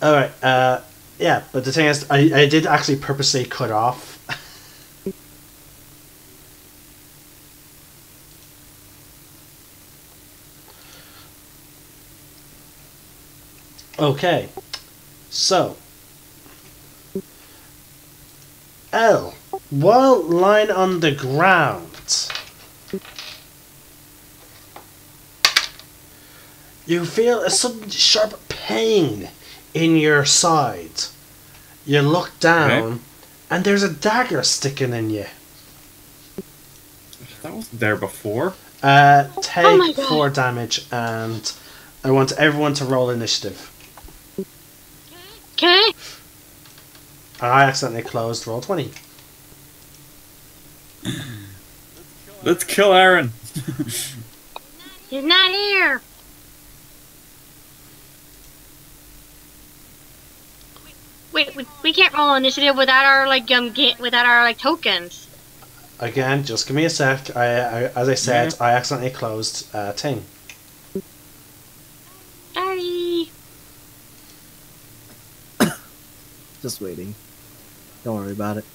All right. Yeah, but the thing is, I did actually purposely cut off. Okay, so L, while lying on the ground, you feel a sudden sharp pain in your side. You look Okay. down, and there's a dagger sticking in you. That wasn't there before. Oh Take my god. 4 damage, and I want everyone to roll initiative. Okay. I accidentally closed roll 20. Let's kill Aaron. He's not here. Wait, we can't roll initiative without our without our tokens. Again, just give me a sec. As I said, Yeah. I accidentally closed thing. Sorry. Just waiting. Don't worry about it.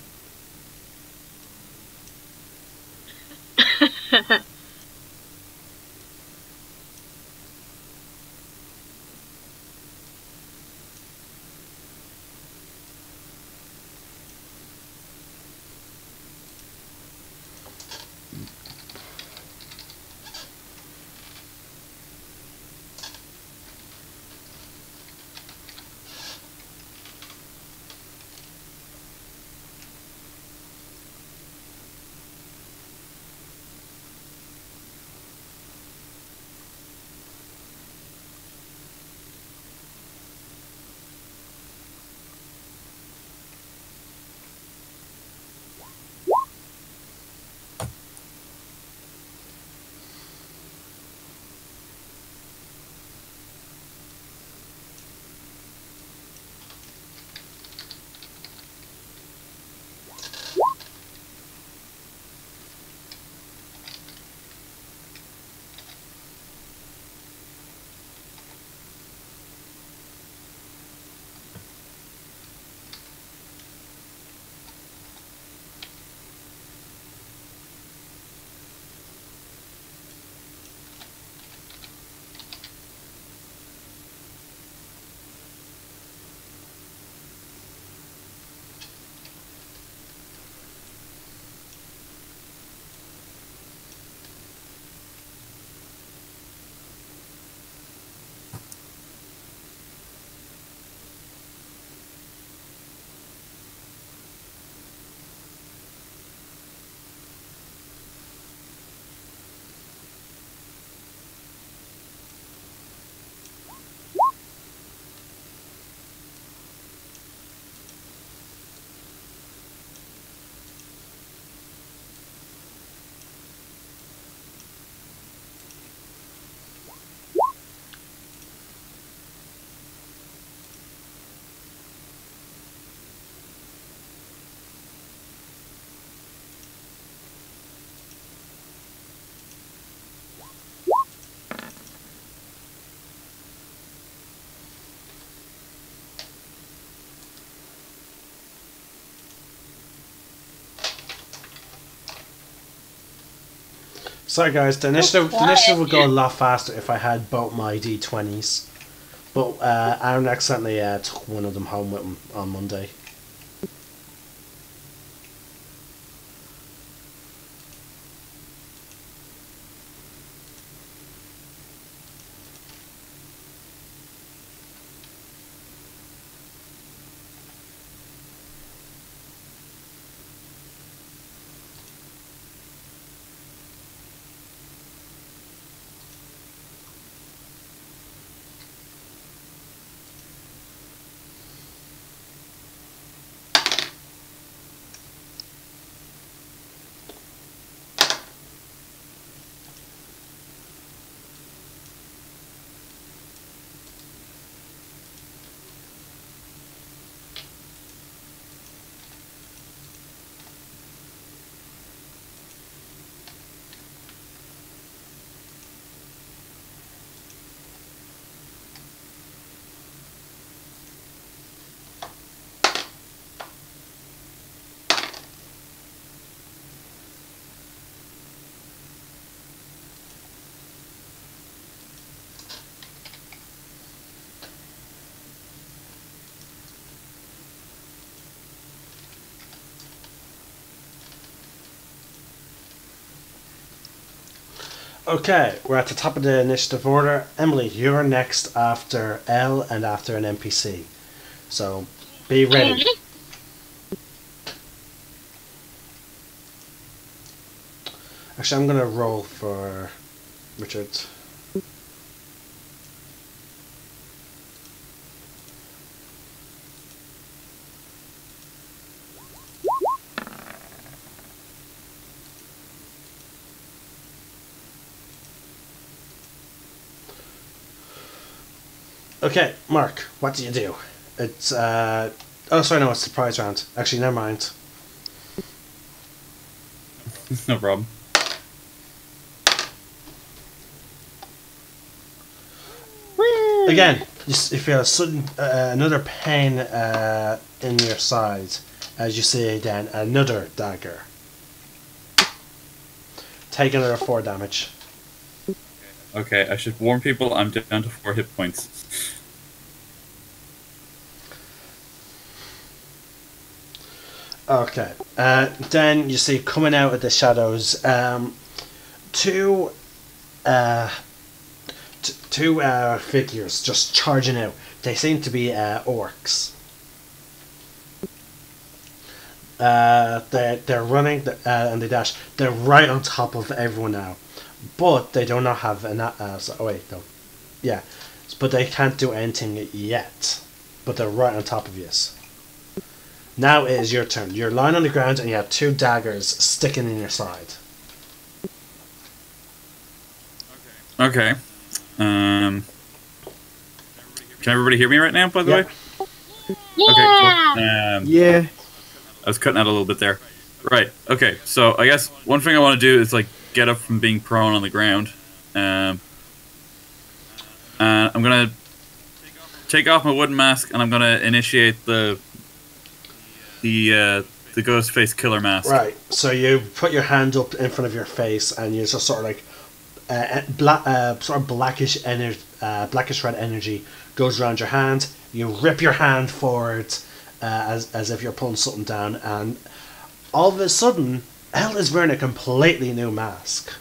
Sorry guys, the initiative would go a lot faster if I had both my d20s. But Aaron accidentally took one of them home with him on Monday. Okay, we're at the top of the initiative order. Emily, you're next after L and after an NPC. So, be ready. Actually, I'm gonna roll for Richard. Okay, Mark, what do you do? It's, oh, sorry, no, it's surprise round. Actually, never mind. No problem. Again, you feel a sudden, another pain in your side as you see then another dagger. Take another 4 damage. Okay, I should warn people I'm down to 4 hit points. Okay. Then you see coming out of the shadows two figures just charging out. They seem to be orcs. They're running and they dash. They're right on top of everyone now, but they do not have an. Oh wait, no, yeah, but they can't do anything yet. But they're right on top of you. Now it is your turn. You're lying on the ground and you have 2 daggers sticking in your side. Okay. Can everybody hear me right now, by the way? Yeah. Okay, cool. Yeah. I was cutting out a little bit there. Right, okay, so I guess one thing I want to do is, like, get up from being prone on the ground. And I'm going to take off my wooden mask and I'm going to initiate the ghost face killer mask. Right. So you put your hand up in front of your face and you just sort of like sort of blackish red energy goes around your hand. You rip your hand forward as if you're pulling something down, and all of a sudden, Elle is wearing a completely new mask.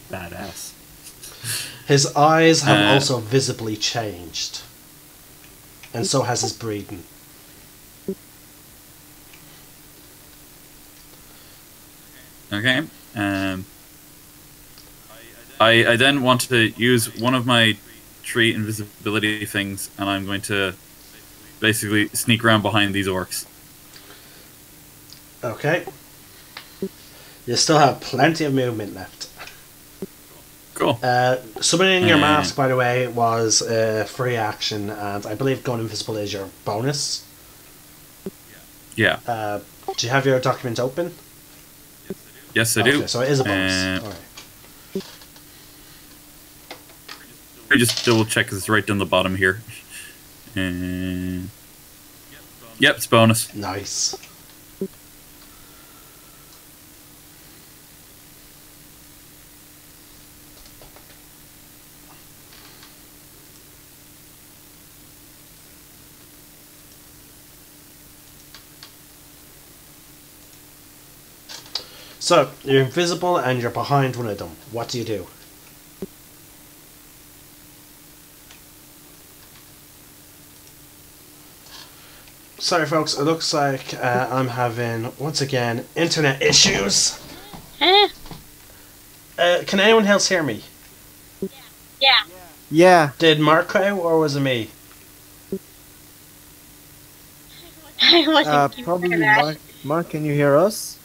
Badass. His eyes have also visibly changed, and so has his breathing. Okay. I then want to use one of my 3 invisibility things, and I'm going to basically sneak around behind these orcs. Okay. You still have plenty of movement left. Cool. Summoning your mask, by the way, was a free action, and I believe going invisible is your bonus. Yeah. Do you have your document open? Yes, I do. Okay, so it is a bonus. Alright. Let me just double check because it's right down the bottom here. Yep, it's bonus. Nice. So, you're invisible and you're behind one of them. What do you do? Sorry folks, it looks like I'm having, once again, internet issues. Can anyone else hear me? Yeah. Yeah. Did Mark cut out or was it me? I wasn't Probably that. Mark. Mark, can you hear us?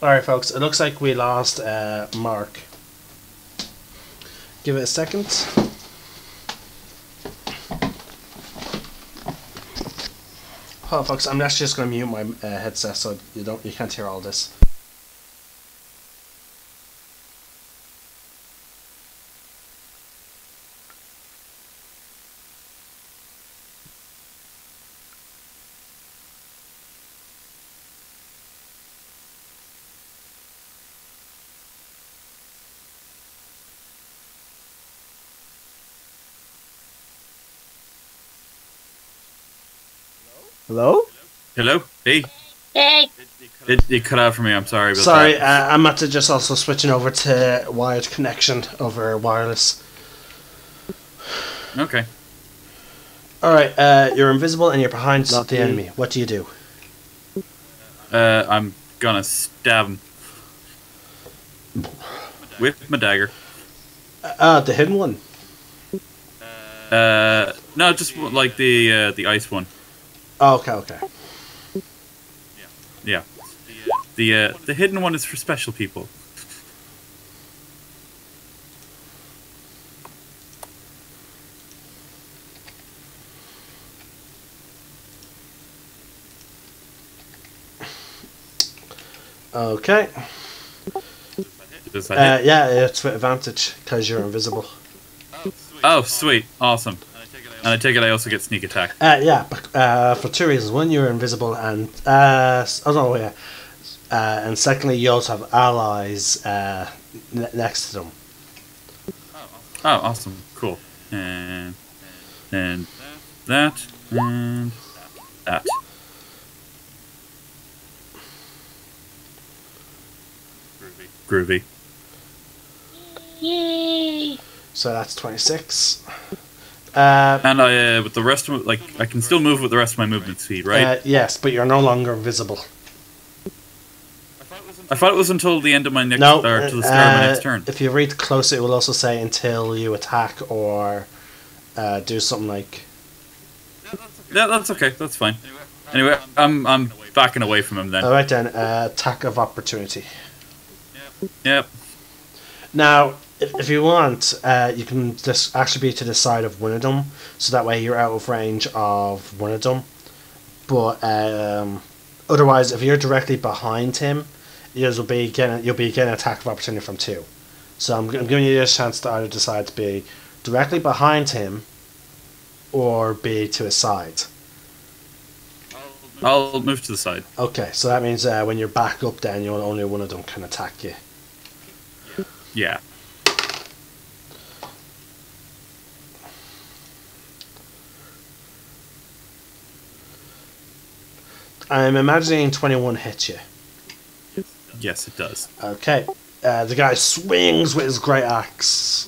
Alright folks, it looks like we lost Mark. Give it a second. Hold on folks, I'm actually just going to mute my headset so you can't hear all this. Hello? Hello? Hey. Yay! It cut out for me. I'm sorry about Sorry, that. I'm at to just also switching over to wired connection over wireless. Okay. Alright, you're invisible and you're behind Lucky. the enemy. What do you do? I'm gonna stab him with my dagger. The hidden one. No, just like the ice one. Oh, okay. Yeah. The hidden one is for special people. Okay. Does that hit? Yeah, it's with advantage because you're invisible. Oh, sweet, awesome. And I take it I also get sneak attack. Yeah, for two reasons. One, you're invisible, and and secondly, you also have allies next to them. Oh, awesome, cool. And that and that. Groovy. Yay! So that's 26. And I with the rest of I can still move with the rest of my movement speed, right? Yes, but you're no longer visible. I thought it was until the end of my next No, or to the start of my next turn. if you read close, it will also say until you attack or do something like. Yeah, that's okay. That's fine. Anyway, I'm backing away from him then. All right then, attack of opportunity. Yep. Now, if you want, you can just actually be to the side of one of them, so that way you're out of range of one of them. But otherwise, if you're directly behind him, you'll be getting attack of opportunity from two. So I'm giving you this chance to either decide to be directly behind him, or be to his side. I'll move to the side. Okay, so that means when you're back up, then only one of them can attack you. Yeah. I'm imagining 21 hits you. Yes, it does. Okay, the guy swings with his great axe.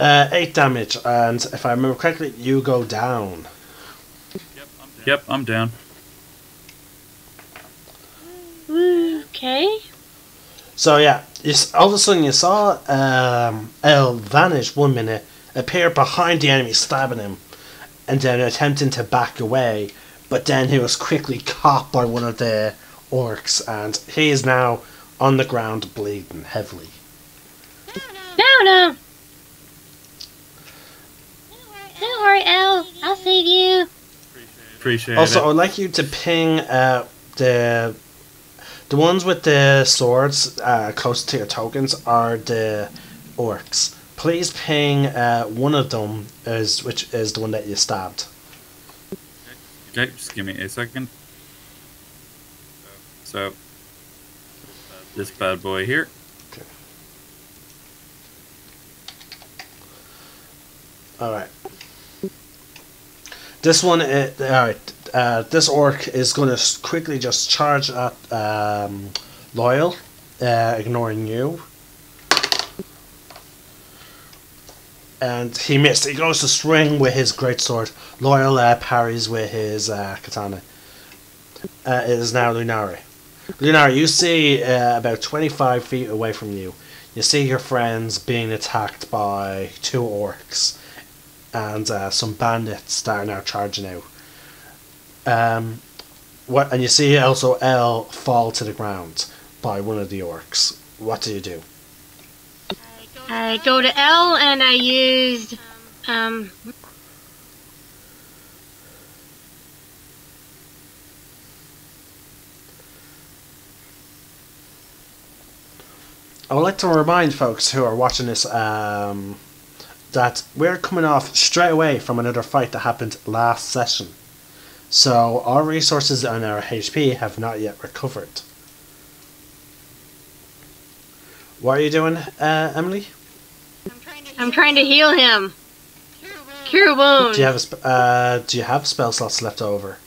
Eight damage, and if I remember correctly, you go down. Yep, I'm down. Okay. So yeah, all of a sudden you saw El vanish 1 minute, appear behind the enemy, stabbing him, and then attempting to back away, but then he was quickly caught by one of the orcs, and he is now on the ground bleeding heavily. No. Don't worry, Elle. I'll save you. Appreciate Also, I it. would like you to ping the ones with the swords close to your tokens are the orcs. Please ping one of them which is the one that you stabbed. Okay, just give me a second. So, this bad boy here. Okay. All right. This one, alright, this orc is going to quickly just charge at Loyal, ignoring you. And he missed. He goes to swing with his greatsword. Loyal parries with his katana. It is now Lunar. Lunar, you see about 25 feet away from you. You see your friends being attacked by two orcs. And some bandits that are now charging out. And you see also Elle fall to the ground by one of the orcs. What do you do? I go to L and I used I would like to remind folks who are watching this that we're coming off straight away from another fight that happened last session. So our resources and our HP have not yet recovered. What are you doing, Emily? I'm trying to heal him. Cure wounds. Do you have spell slots left over?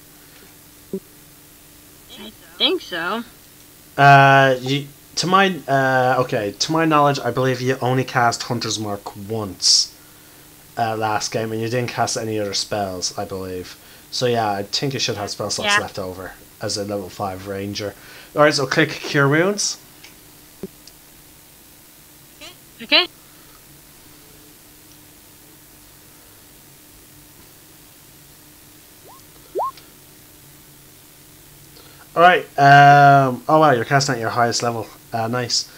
I think so. To my knowledge, I believe you only cast Hunter's Mark once last game, and you didn't cast any other spells, I believe. So yeah, I think you should have spell slots left over as a level 5 ranger. Alright, so click Cure Wounds. Okay. Alright, oh wow, you're casting at your highest level. Nice.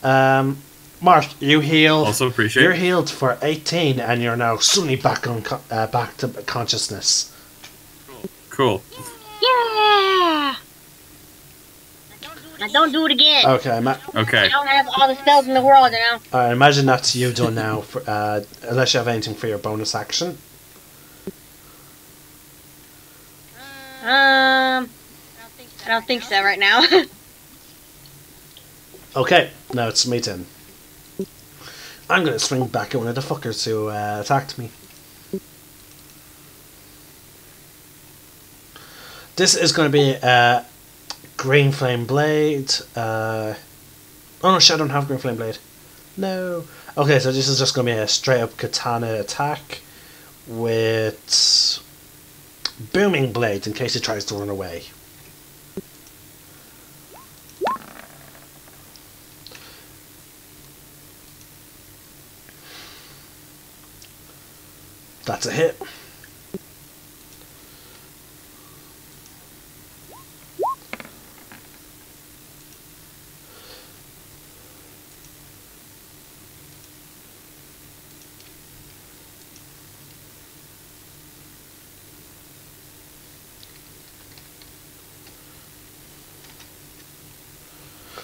Mark, you heal. Also appreciate. You're healed for 18, and you're now suddenly back to consciousness. Cool. Yeah. Now don't do it again. Okay, Okay. I don't have all the spells in the world, you know. I imagine that's you done now. Unless you have anything for your bonus action. I don't think so right now. Okay, now it's me turn. I'm gonna swing back at one of the fuckers who attacked me. This is gonna be Green Flame Blade. Oh no, shit, I don't have Green Flame Blade. No. Okay, so this is just gonna be a straight up katana attack with Booming Blade in case he tries to run away. That's a hit.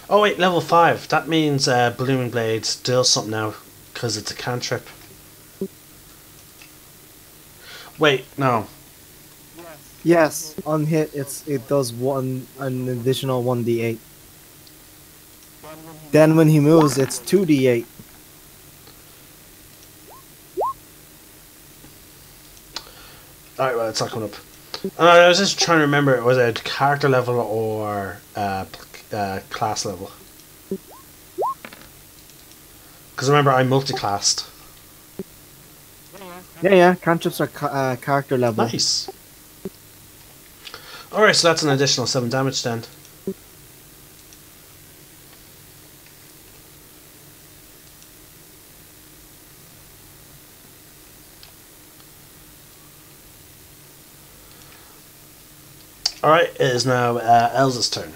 Oh wait, level 5. That means Blooming Blade does something now because it's a cantrip. Wait, no. Yes, on hit it does an additional 1d8. Then when he moves, it's 2d8. Alright, well, it's not coming up. I was just trying to remember, was it character level or class level? Because remember, I multi-classed. Yeah, cantrips are character level. Nice. Alright, so that's an additional 7 damage then. Alright, it is now Elsa's turn.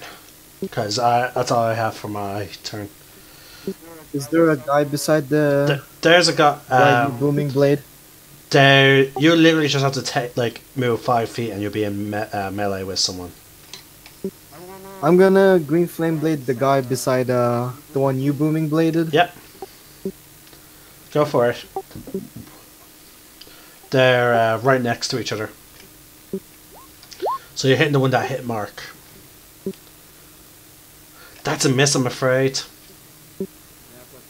Because that's all I have for my turn. Is there a guy beside There's a guy. booming blade? There, you literally just have to move 5 feet and you'll be in melee with someone. I'm gonna green flame blade the guy beside the one you booming bladed. Yep. Go for it. They're right next to each other. So you're hitting the one that hit Mark. That's a miss, I'm afraid.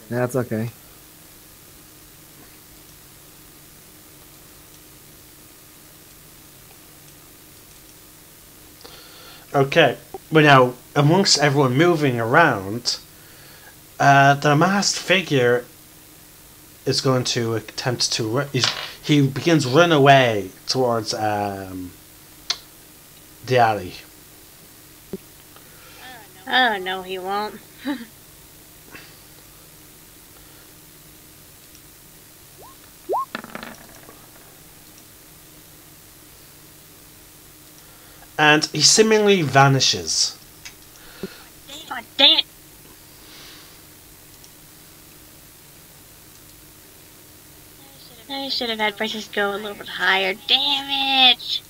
That's okay. Okay, but now, amongst everyone moving around, the masked figure is going to attempt to... He begins to run away towards the alley. Oh, no, he won't. And he seemingly vanishes. God dang it. I should have had prices go a little bit higher. Damn it!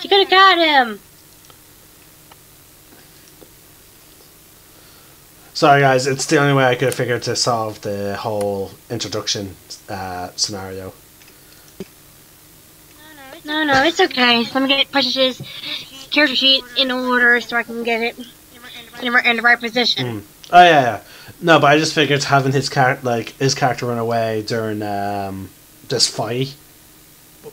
You could have got him! Sorry guys, it's the only way I could have figured to solve the whole introduction scenario. No, it's okay. Let me get Precious' character sheet in order so I can get it in the right position. Oh yeah. No, but I just figured having his character run away during this fight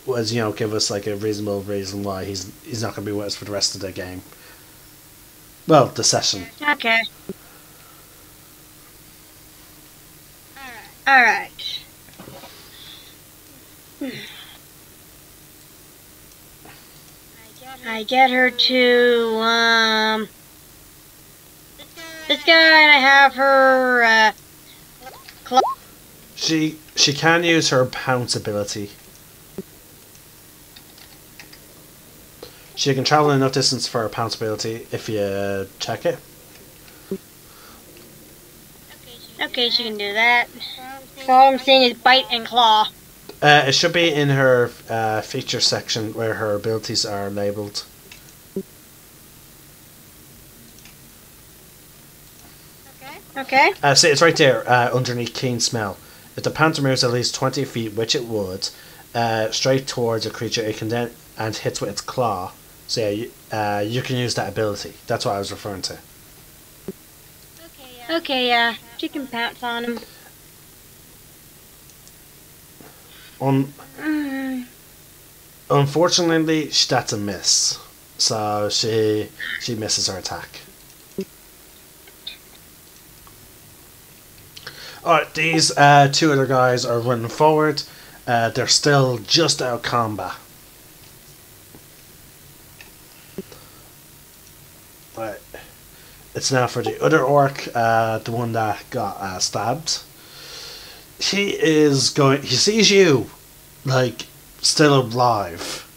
was, give us like a reasonable reason why he's not going to be with us for the rest of the game. Well, the session. Okay. Alright. I get her to, this guy, and I have her, She can use her pounce ability. She can travel enough distance for her pounce ability if you check it. Okay, she can do that. So all I'm seeing is bite and claw. It should be in her feature section where her abilities are labelled. Okay. See, it's right there underneath Keen Smell. If the panther moves at least 20 feet, which it would, straight towards a creature, it can then and hits with its claw. So yeah, you can use that ability. That's what I was referring to. Okay, yeah. She can pounce on him. Unfortunately, that's a miss. So she misses her attack. Alright, these two other guys are running forward. They're still just out of combat. Right. It's now for the other orc, the one that got stabbed. He sees you, like, still alive,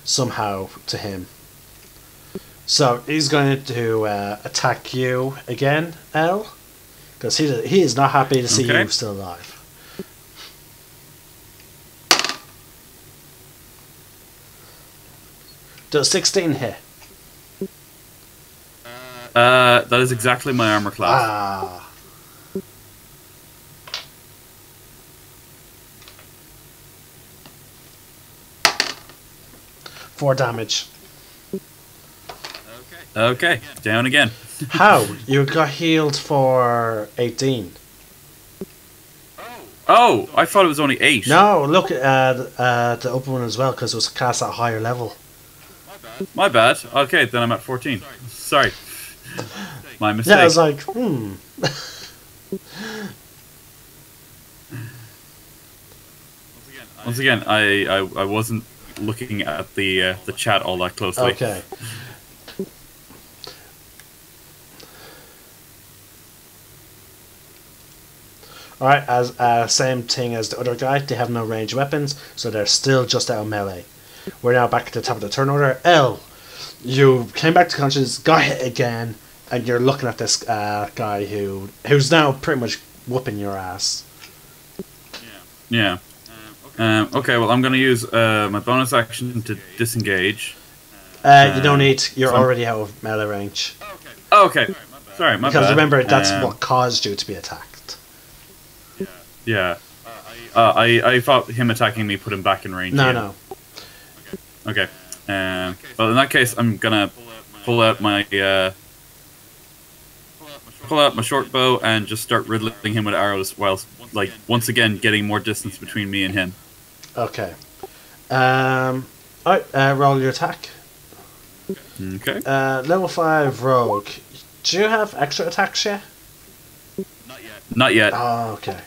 somehow to him. So he's going to attack you again, Elle, because he is not happy to see you still alive. Does 16 hit? That is exactly my armor class. Ah. Four damage. Okay, down again. How? You got healed for 18. Oh, I thought it was only 8. No, look at the upper one as well, because it was cast at a higher level. My bad. Okay, then I'm at 14. Sorry. My mistake. Yeah, I was like, Once again, I wasn't looking at the chat all that closely. Okay. Alright, as same thing as the other guy, they have no ranged weapons, so they're still just out of melee. We're now back at the top of the turn order. Elle, you came back to consciousness, got hit again, and you're looking at this guy who's now pretty much whooping your ass. Yeah. Okay, well, I'm going to use my bonus action to disengage. You don't need, you're already out of melee range. Oh, okay. Sorry, my bad. Because remember, that's what caused you to be attacked. Yeah. I thought him attacking me put him back in range. No. Okay. Well, in that case, I'm gonna pull out my short bow and just start riddling him with arrows, whilst, like, once again getting more distance between me and him. Okay. Alright, roll your attack. Okay. Level 5 rogue. Do you have extra attacks yet? Not yet. Oh, okay.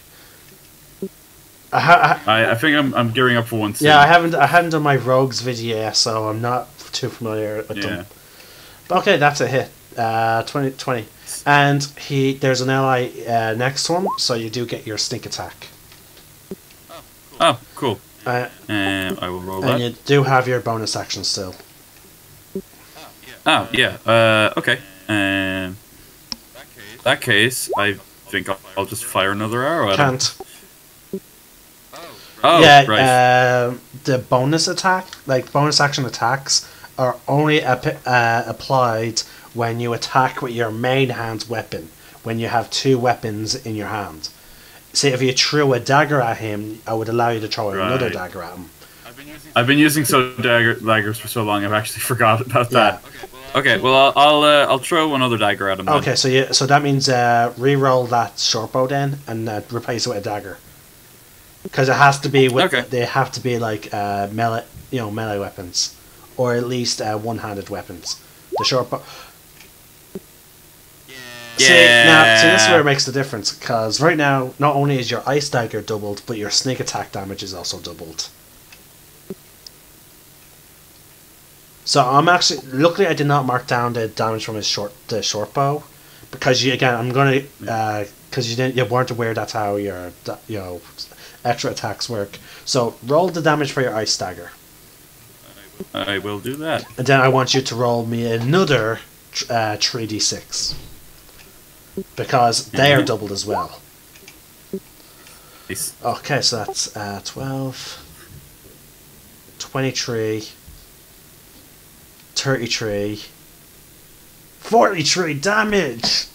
I think I'm gearing up for one soon. Yeah, I haven't done my rogues video yet, so I'm not too familiar with them. But okay, that's a hit. 20. And there's an ally next to him, so you do get your sneak attack. Oh, cool. I will roll that. And you do have your bonus action still. Oh, yeah. Okay. In that case, I think I'll just fire another arrow at him. Can't. Oh, yeah, right. The bonus attack, like bonus action attacks, are only applied when you attack with your main hand weapon, when you have two weapons in your hand. See, if you threw a dagger at him, I would allow you to throw another dagger at him. I've been using daggers for so long, I've actually forgot about that. Okay, well I'll throw one other dagger at him. Then. Okay, so that means re-roll that short bow then and replace it with a dagger. Because it has to be with they have to be like melee, melee weapons, or at least one-handed weapons. The short bow. Yeah. See, this is where it makes the difference. Because right now, not only is your ice dagger doubled, but your sneak attack damage is also doubled. So I'm actually luckily I did not mark down the damage from the short bow, because I'm gonna because you weren't aware that's how your extra attacks work. So roll the damage for your ice dagger. I will do that. And then I want you to roll me another 3d6. Because they are doubled as well. Nice. Okay, so that's 12, 23, 33, 43 damage!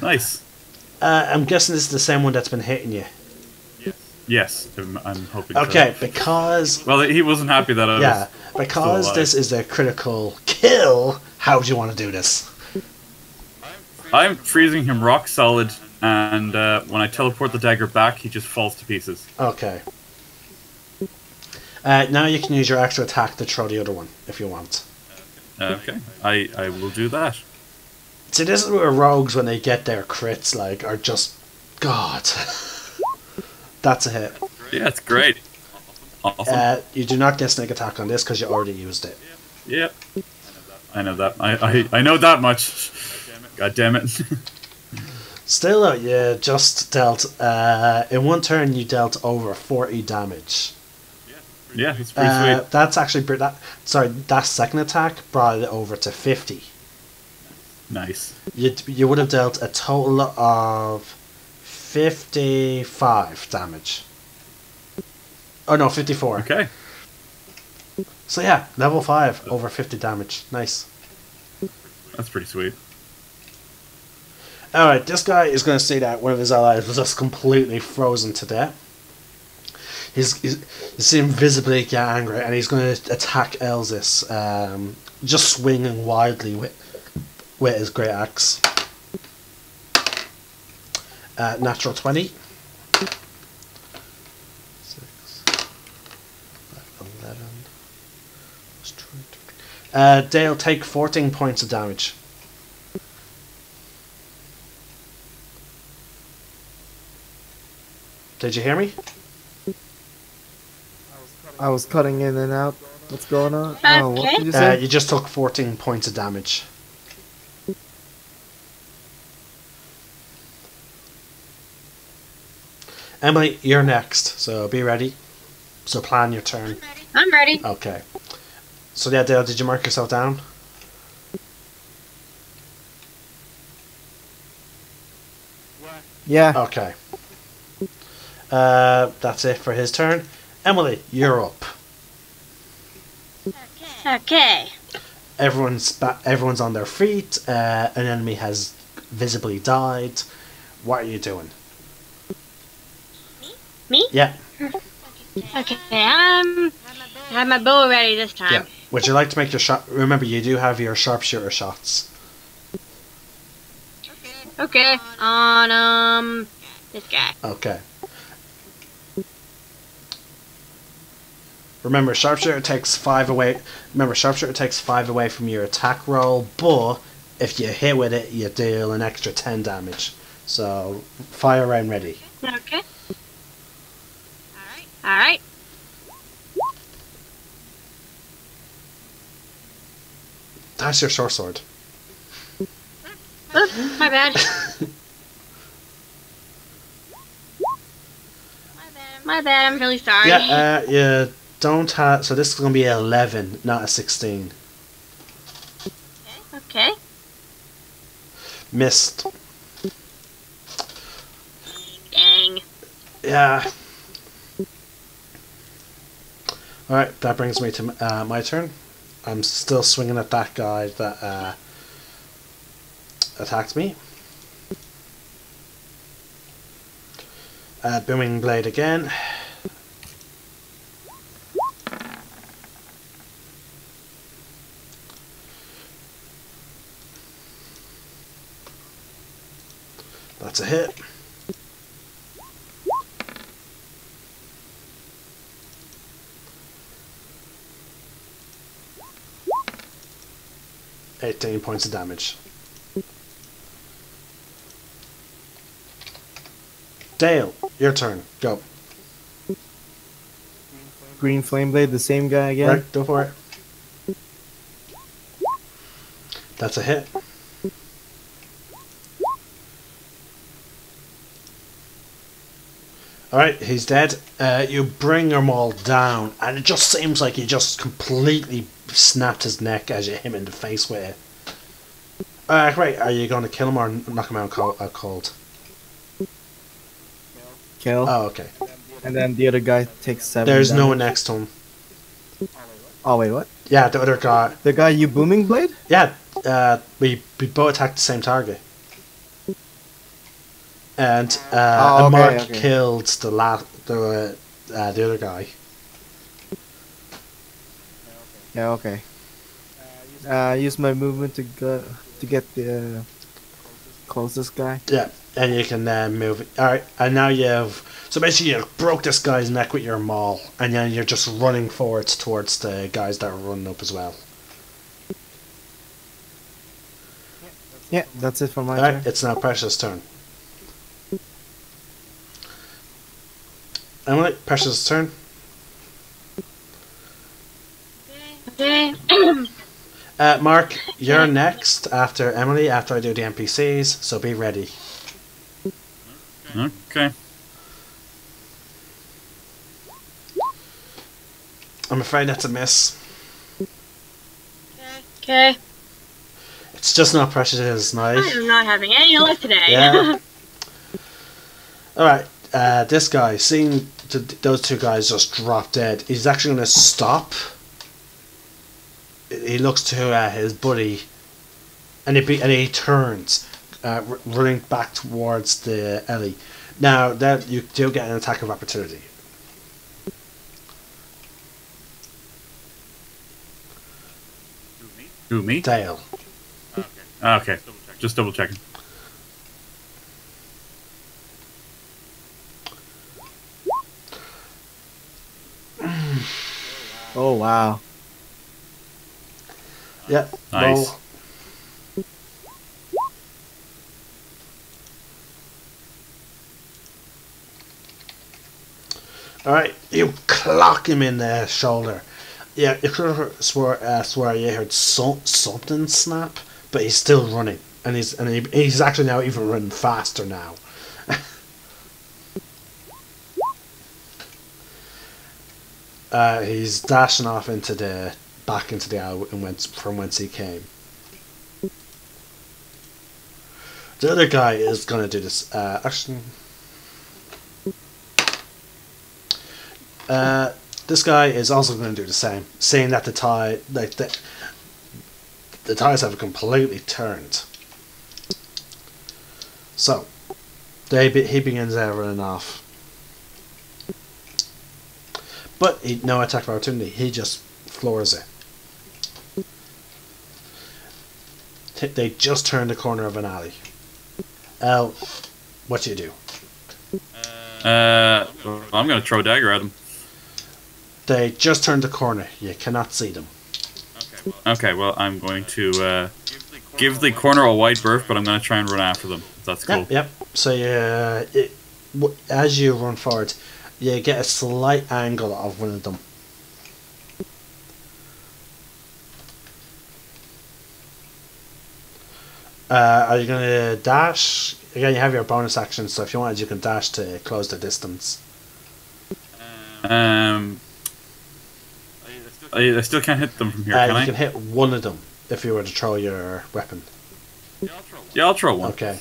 Nice. I'm guessing this is the same one that's been hitting you. Yes, I'm hoping. Okay, so. because... Well, he wasn't happy that I was. Yeah, because this is a critical kill, how do you want to do this? I'm freezing him rock solid, and when I teleport the dagger back, he just falls to pieces. Okay. Now you can use your extra attack to throw the other one, if you want. Okay, I will do that. See, this is where rogues, when they get their crits, are just... God. That's a hit. Yeah, it's great. Awesome. You do not get sneak attack on this, because you already used it. Yep. I know that. I know that much. God damn it. Still though, you just dealt... in one turn, you dealt over 40 damage. Yeah, it's pretty sweet. That's actually... that second attack brought it over to 50. Nice. You would have dealt a total of 55 damage. Oh no, 54. Okay. So yeah, level 5, over 50 damage. Nice. That's pretty sweet. Alright, this guy is going to see that one of his allies was just completely frozen to death. You see him visibly get angry, and he's going to attack Elsis, just swinging wildly with his great axe. Natural 20. 6, 11. They'll take 14 points of damage. Did you hear me? I was cutting in and out. What's going on? Oh, what did you say? You just took 14 points of damage. Emily, you're next, so be ready. So plan your turn. I'm ready. Okay. So yeah, Dale, did you mark yourself down? Yeah. Okay. That's it for his turn. Emily, you're up. Okay. Everyone's on their feet. An enemy has visibly died. What are you doing? Me? Yeah. Okay, I have my bow ready this time. Yeah. Would you like to make your shot? Remember, you do have your sharpshooter shots. Okay, on this guy. Okay. Remember, sharpshooter takes 5 away. Remember, sharpshooter takes 5 away from your attack roll, but if you hit with it, you deal an extra 10 damage. So, fire round ready. Okay. Alright. That's your short sword. Oops, my bad. My bad, I'm really sorry. Yeah, you don't have... So this is going to be an 11, not a 16. Okay. Missed. Dang. Yeah. Alright, that brings me to my turn. I'm still swinging at that guy that attacked me. Booming blade again. That's a hit. $18 points of damage. Dale, your turn. Go. Green flame blade, the same guy again. Right, go for it. That's a hit. Alright, he's dead. You bring them all down, and it just seems like you just completely snapped his neck as you hit him in the face with it. Right, are you going to kill him or knock him out cold? Kill. Oh, okay. And then the other guy takes 7 There's damage. no one next to him. Oh, wait, what? Yeah, the other guy. The guy you booming blade? Yeah, we both attacked the same target. And Oh, okay, Mark okay. killed the other guy. Yeah, okay. Use my movement to get the closest guy. Yeah, and you can move it. Alright, and now you have... So basically you broke this guy's neck with your maul, and then you're just running forward towards the guys that are running up as well. Yeah, that's it for my Alright, turn. it's now Precious' turn. Emily, Precious' turn. Okay. Mark, you're next after Emily, after I do the NPCs, so be ready. Okay. I'm afraid that's a miss. Okay. It's just not Precious' I night. am not having any luck today. Yeah. Alright, this guy, seeing those two guys just drop dead, he's actually going to stop. He looks to his buddy, and he turns, running back towards the Ellie. Now, that you do get an attack of opportunity. Who, me? Dale. Okay. Just double checking. Oh, wow. Yeah. Nice. Roll. Alright, you clock him in the shoulder. Yeah, you could have swear you heard something snap, but he's still running, and he's actually now even running faster now. He's dashing off back into the alley from whence he came. The other guy is gonna do this. Actually, this guy is also going to do the same, seeing that the tides have completely turned. So, he begins running off. But no attack of opportunity, he just floors it. They just turned the corner of an alley. What do you do? I'm gonna throw a dagger at him. They just turned the corner. You cannot see them. Okay, well, I'm going to give the corner a wide berth, but I'm gonna try and run after them. That's cool. Yep. So as you run forward, you get a slight angle of one of them. Are you going to dash? Again, you have your bonus action, so if you wanted, you can dash to close the distance. I still can't hit them from here, can I? You can hit one of them if you were to throw your weapon. Yeah, I'll throw one. Okay.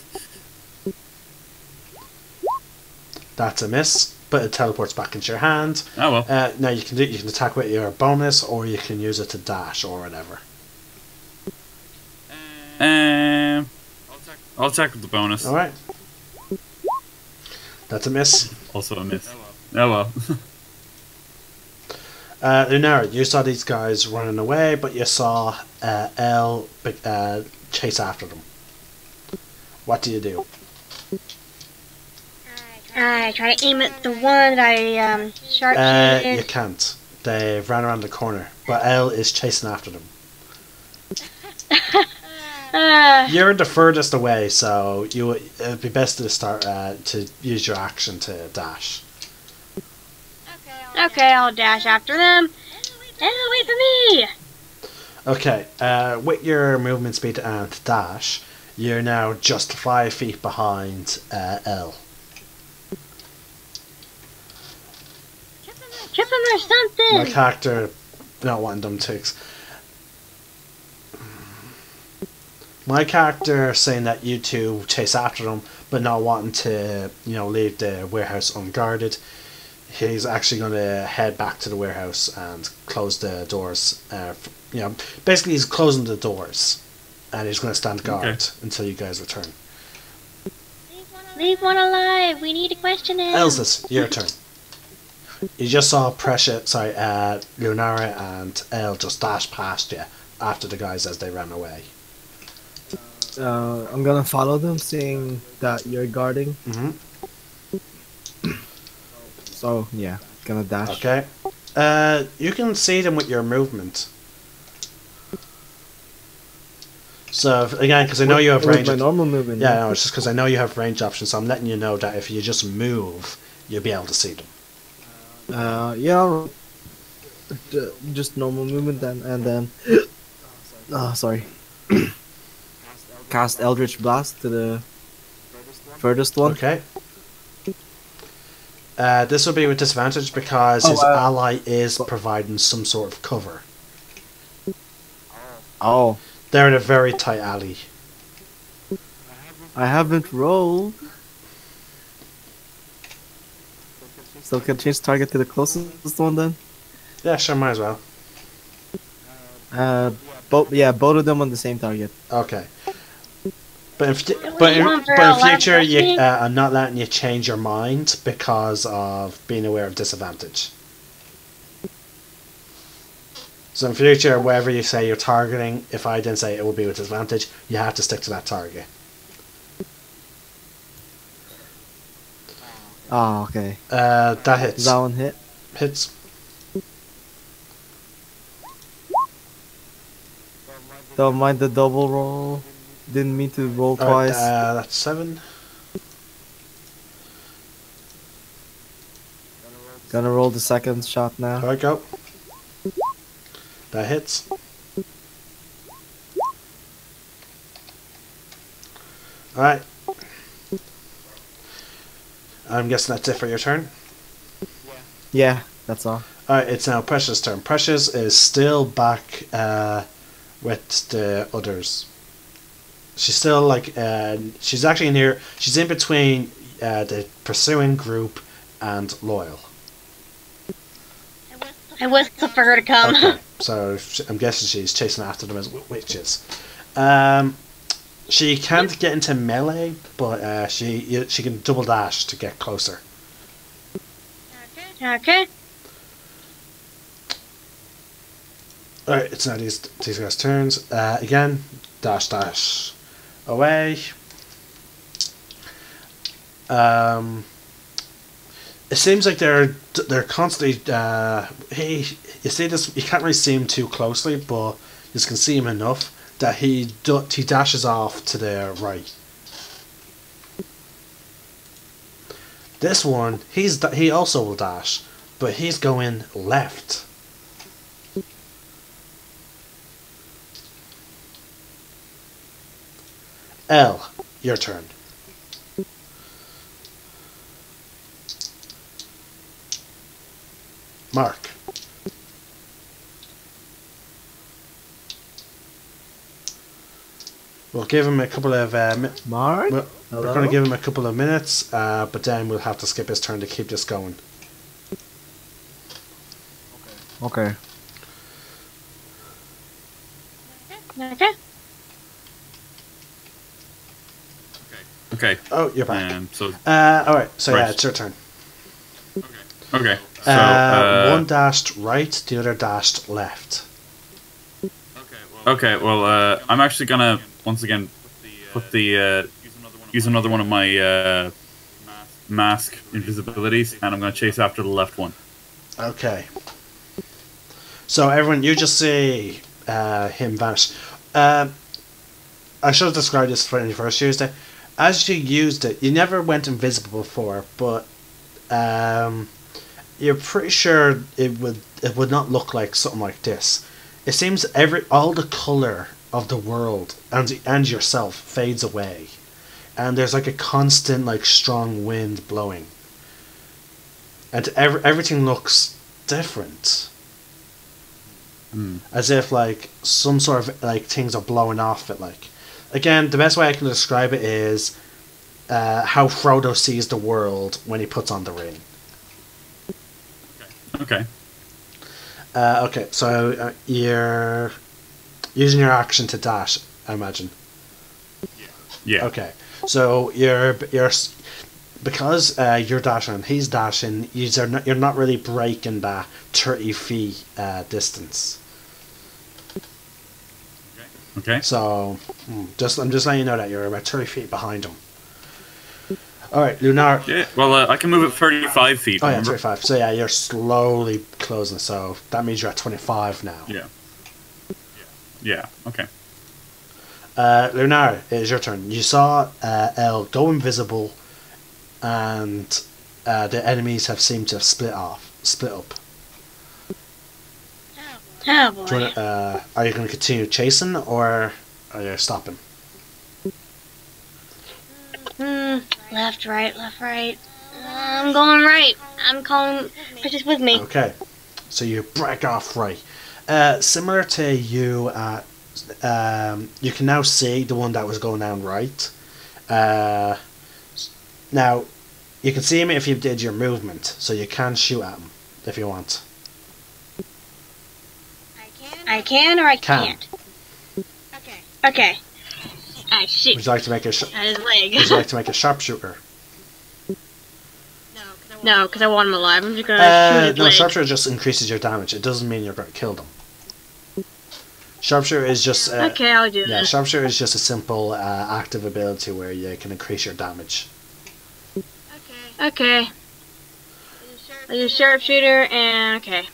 That's a miss, but it teleports back into your hand. Oh well. Now you can attack with your bonus, or you can use it to dash or whatever. I'll attack with the bonus. All right. That's a miss. Also a miss. Oh well. Lunar, you saw these guys running away, but you saw chase after them. What do you do? I try to aim at the one that I You sharpshooted. can't. They've ran around the corner, but Elle is chasing after them. You're the furthest away, so it'd be best to start to use your action to dash. Okay, I'll dash after them. And wait for me! Okay, with your movement speed and dash, you're now just 5 feet behind Elle. Trip him or something! My character not wanting them to. My character saying that you two chase after them, but not wanting to, leave the warehouse unguarded. He's actually going to head back to the warehouse and close the doors. Basically he's closing the doors, and he's going to stand guard until you guys return. Leave one alive. We need to question him. Elsis, your turn. You just saw Lunar and Elle just dash past you after the guys as they ran away. I'm gonna follow them, seeing that you're guarding. So yeah, gonna dash. Okay. You can see them with your movement. So again, because I know you have range. My normal movement. Yeah, no, it's just because I know you have range options. So I'm letting you know that if you just move, you'll be able to see them. Yeah. Just normal movement then, and then. Sorry. Cast Eldritch Blast to the furthest one. Okay. This will be with disadvantage because his ally is providing some sort of cover. Oh. They're in a very tight alley. I haven't rolled. So can change target to the closest one then? Yeah, sure, might as well. Both of them on the same target. Okay. But in future, I'm not letting you change your mind because of being aware of disadvantage. So in future, wherever you say you're targeting, if I then say it will be with disadvantage, you have to stick to that target. Oh, okay. That hits. Does that one hit? Hits. Don't mind the double roll. Didn't mean to roll twice. That's 7. Gonna roll the second shot now. There we go. That hits. Alright. I'm guessing that's it for your turn? Yeah, that's all. Alright, it's now Precious' turn. Precious is still back with the others. She's still she's actually near, she's in between the pursuing group and Loyal. I whistle for her to come. Okay, so I'm guessing she's chasing after them as witches. She can't get into melee, but she can double dash to get closer. Okay. Alright, it's now these guys' turns. Again, dash away. It seems like they're constantly. You see this. You can't really see him too closely, but you can see him enough that he dashes off to the right. This one, he also will dash, but he's going left. Elle, your turn. Mark. We'll give him a couple of Mark? we're going to give him a couple of minutes, but then we'll have to skip his turn to keep this going. Okay. Okay. Okay. Oh, you're back. So. Alright, so right. yeah, it's your turn. Okay. So. One dashed right, the other dashed left. Okay. Well, I'm actually gonna once again put the use another one of my mask invisibilities, and I'm going to chase after the left one. Okay. So everyone, you just see him vanish. I should have described this when you first used it. As you used it, you never went invisible before, but you're pretty sure it would not look like something like this. It seems all the color of the world and yourself fades away, and there's like a constant like strong wind blowing, and everything looks different. As if like some sort of like things are blowing off it. Like, again, the best way I can describe it is how Frodo sees the world when he puts on the ring. Okay. Okay, so you're using your action to dash, I imagine. Yeah. Okay, so you're because you're dashing and he's dashing. You're not really breaking that 30 feet distance. Okay. So I'm just letting you know that you're about 30 feet behind him. All right, Lunar. Yeah. Well, I can move at 35 feet. Oh yeah, remember? 35. So yeah, you're slowly closing. So that means you're at 25 now. Yeah. Yeah. Okay. Lunar, it is your turn. You saw El go invisible, and the enemies have seemed to have split up. Oh Do you boy. are you going to continue chasing, or are you stopping? Left, right, left, right. I'm going right. I'm calling Princess with me. Okay, so you break off right. Similar to you, you can now see the one that was going down right. Now, you can see him if you did your movement, so you can shoot at him if you want. I can or I Can. can't. Okay. I shoot Would you like to make a at his leg. Would you like to make a sharpshooter? No, because I want him alive. I'm just gonna shoot his No, leg. sharpshooter just increases your damage. It doesn't mean you're going to kill them. Sharpshooter is just Okay, I'll do yeah. that. Sharpshooter is just a simple active ability where you can increase your damage. Okay. I use sharpshooter and okay.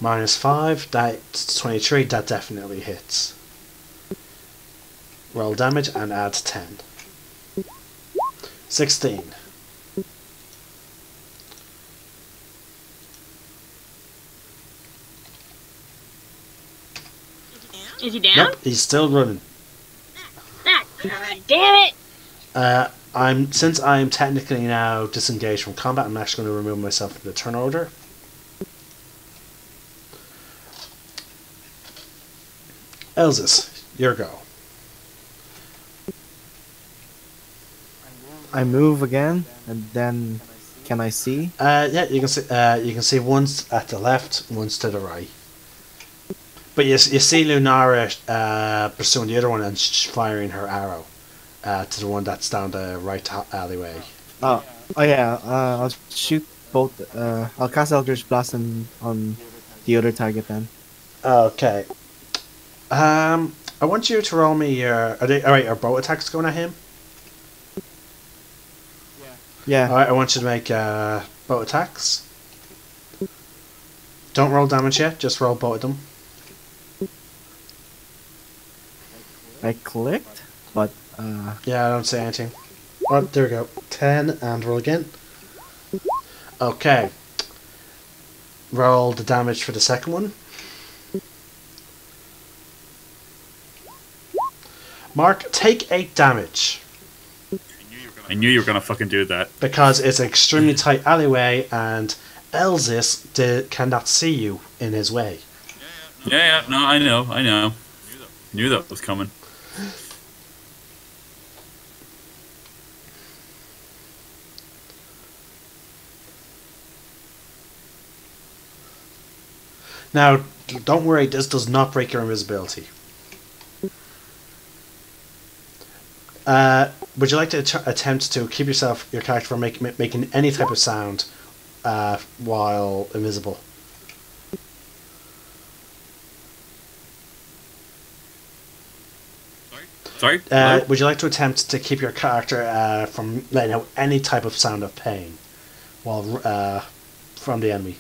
-5. That's 23. That definitely hits. Roll damage and add 10. 16. Is he down? Nope, he's still running. Ah, God damn it! Since I'm technically now disengaged from combat, I'm actually going to remove myself from the turn order. Elzis, your go. I move again, and then can I see? Yeah, you can see one's at the left, one's to the right. But you see Lunara pursuing the other one and firing her arrow to the one that's down the right alleyway. Oh yeah. I'll shoot both. I'll cast Eldritch Blast on the other target then. Okay. I want you to roll me your. Are bow attacks going at him? Yeah. Alright, I want you to make bow attacks. Don't roll damage yet, just roll both of them. I clicked, but Yeah, I don't say anything. Oh, there we go. 10 and roll again. Okay. Roll the damage for the second one. Mark, take 8 damage. I knew you were gonna fucking do that. Because it's an extremely tight alleyway and Elzis cannot see you in his way. Yeah. No, I know. Knew that was coming. Now, don't worry, this does not break your invisibility. Would you like to attempt to keep your character from making any type of sound while invisible? Sorry? Hello? Would you like to attempt to keep your character from letting out any type of sound of pain while from the enemy?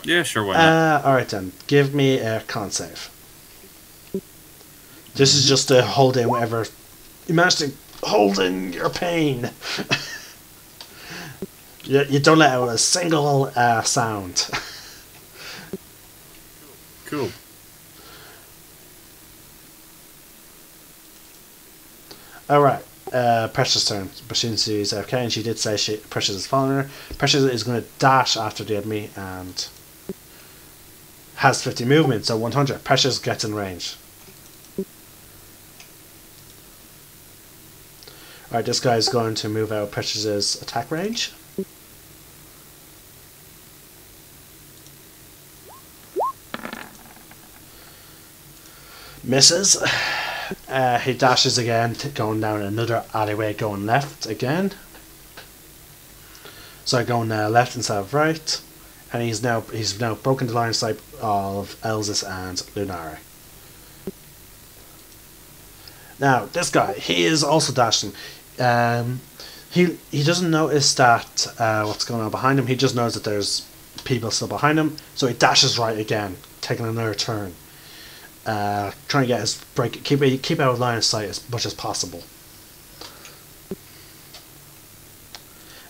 Yeah, sure, why not? Alright then. Give me a con save. This is just to hold in whatever... You managed to hold in your pain. You don't let out a single sound. Cool. Alright, Precious' turn. But she sees AFK, and she did say Precious is following her. Precious is going to dash after the enemy and has 50 movement, so 100. Precious gets in range. Alright, this guy is going to move out Precious's attack range. Misses. He dashes again, going down another alleyway, going left again. So going left instead of right, and he's now broken the line of sight of Elsis and Lunar. Now this guy, he is also dashing. He doesn't notice that what's going on behind him. He just knows that there's people still behind him, so he dashes right again, taking another turn. Trying to get his break, keep out of line of sight as much as possible.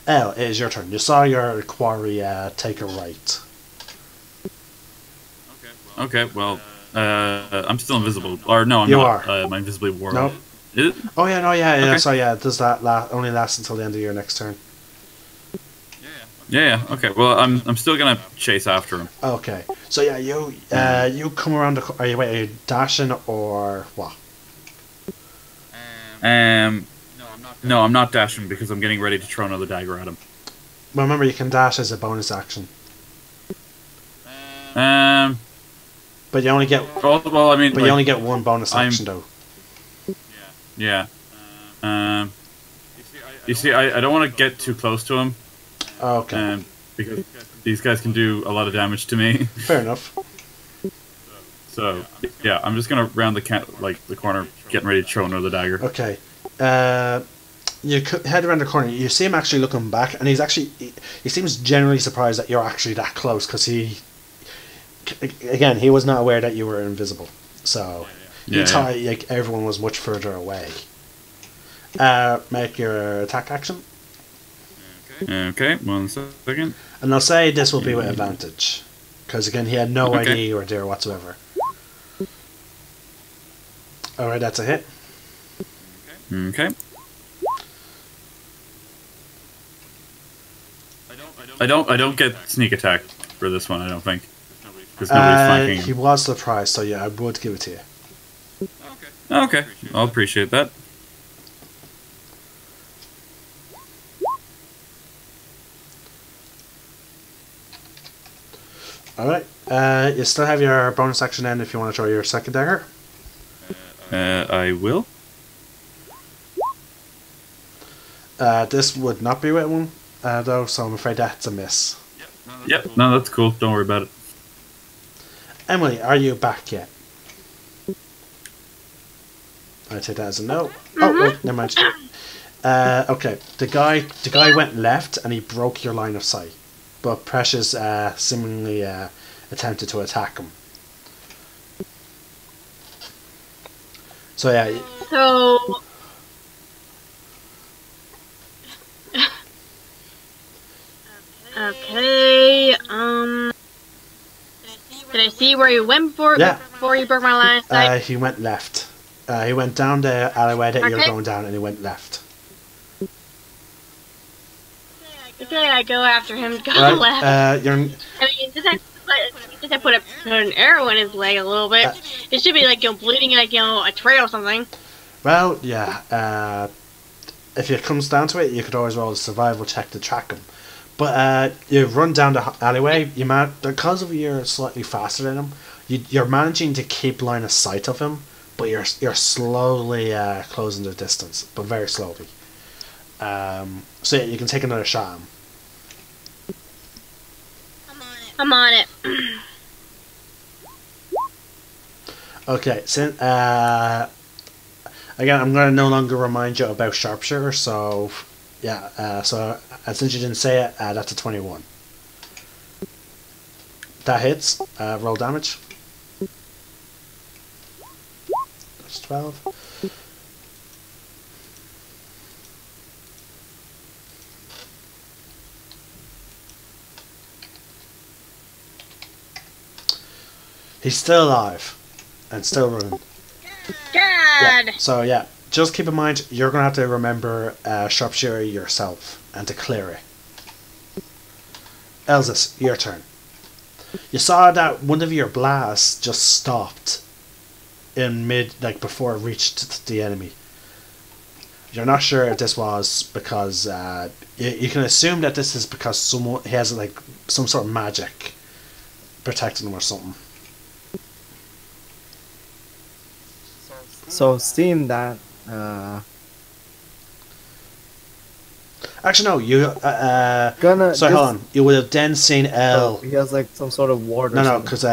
Elle, it is your turn. You saw your quarry take a right. Okay, well, I'm still invisible. Or no, I'm You not. are. My invisibility wore Nope. off. Is it? Oh yeah, no, yeah. Okay. So yeah, does that only last until the end of your next turn? Yeah, okay. Well, I'm still gonna chase after him. Okay. So yeah, you come around the. Are you dashing or what? No, I'm not dashing because I'm getting ready to throw another dagger at him. Well, remember you can dash as a bonus action, but you only get. Well, I mean, But you only get one bonus action though. Yeah. You see, I don't want to get too close to him. Okay. Because these guys can do a lot of damage to me. Fair enough. So yeah, I'm just gonna round the corner, getting ready to throw another dagger. Okay. You head around the corner. You see him actually looking back, and he seems generally surprised that you're actually that close, because he was not aware that you were invisible. So he thought like everyone was much further away. Make your attack action. Okay, 1 second. And I'll say this will be with advantage, because again he had no idea you were there whatsoever. Alright, that's a hit. Okay. I don't get sneak attack for this one, I don't think. Because nobody's flanking him. He was surprised, so yeah, I would give it to you. Okay, I'll appreciate that. Alright, you still have your bonus action then if you want to throw your second dagger. I will. This would not be with one, though, so I'm afraid that's a miss. Yep, no, that's cool. Don't worry about it. Emily, are you back yet? I take that as a no. Oh, wait, never mind. Okay, the guy went left and he broke your line of sight, but Precious seemingly attempted to attack him. So yeah. So. Okay. Did I see where you went before? Yeah. Before you broke my line of sight? He went left. He went down the alleyway that you're Okay. going down, and he went left. Okay, I go after him. Go Right, left. you're. I mean, just I put an arrow in his leg a little bit. It should be like bleeding like a trail or something. Well, yeah. If it comes down to it, you could always roll a survival check to track him. But you run down the alleyway. Because of you're slightly faster than him, you're managing to keep line of sight of him, but you're slowly closing the distance, but very slowly. So yeah, you can take another shot at him. I'm on it. Okay, again, I'm going to no longer remind you about sharpshooter, so yeah, since you didn't say it, that's a 21. That hits. Roll damage. That's 12. He's still alive and still running. God! Yeah. So yeah, just keep in mind you're gonna have to remember sharpshooter yourself and to clear it. Elzis, your turn. You saw that one of your blasts just stopped in mid, like before it reached the enemy. You're not sure if this was because you can assume that this is because someone has like some sort of magic protecting them or something. So seeing that, Actually, no. You gonna sorry, hold on. You would have then seen L. he has like some sort of ward. Or No, something. because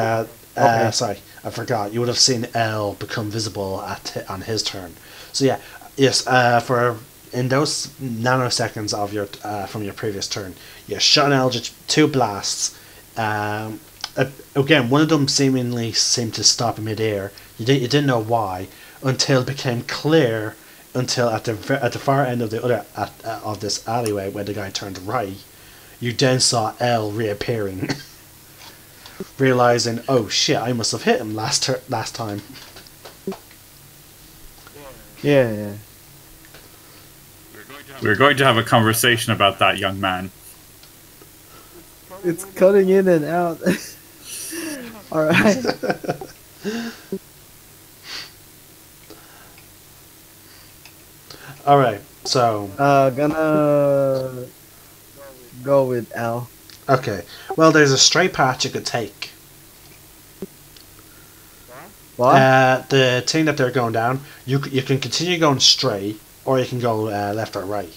Okay. sorry, I forgot. You would have seen L become visible on his turn. So yeah, yes. For in those nanoseconds of your from your previous turn, you shot an Eldritch, 2 blasts. Again, one of them seemingly seemed to stop in midair. You didn't know why until it became clear. Until at the far end of the other of this alleyway, where the guy turned right, you then saw L reappearing, realizing, oh shit, I must have hit him last time. Yeah. We're going to have a conversation about that young man. It's cutting in and out. All right. All right, so Gonna go with L. okay. Well, there's a straight path you could take. What? The thing that they're going down, you can continue going straight, or you can go left or right.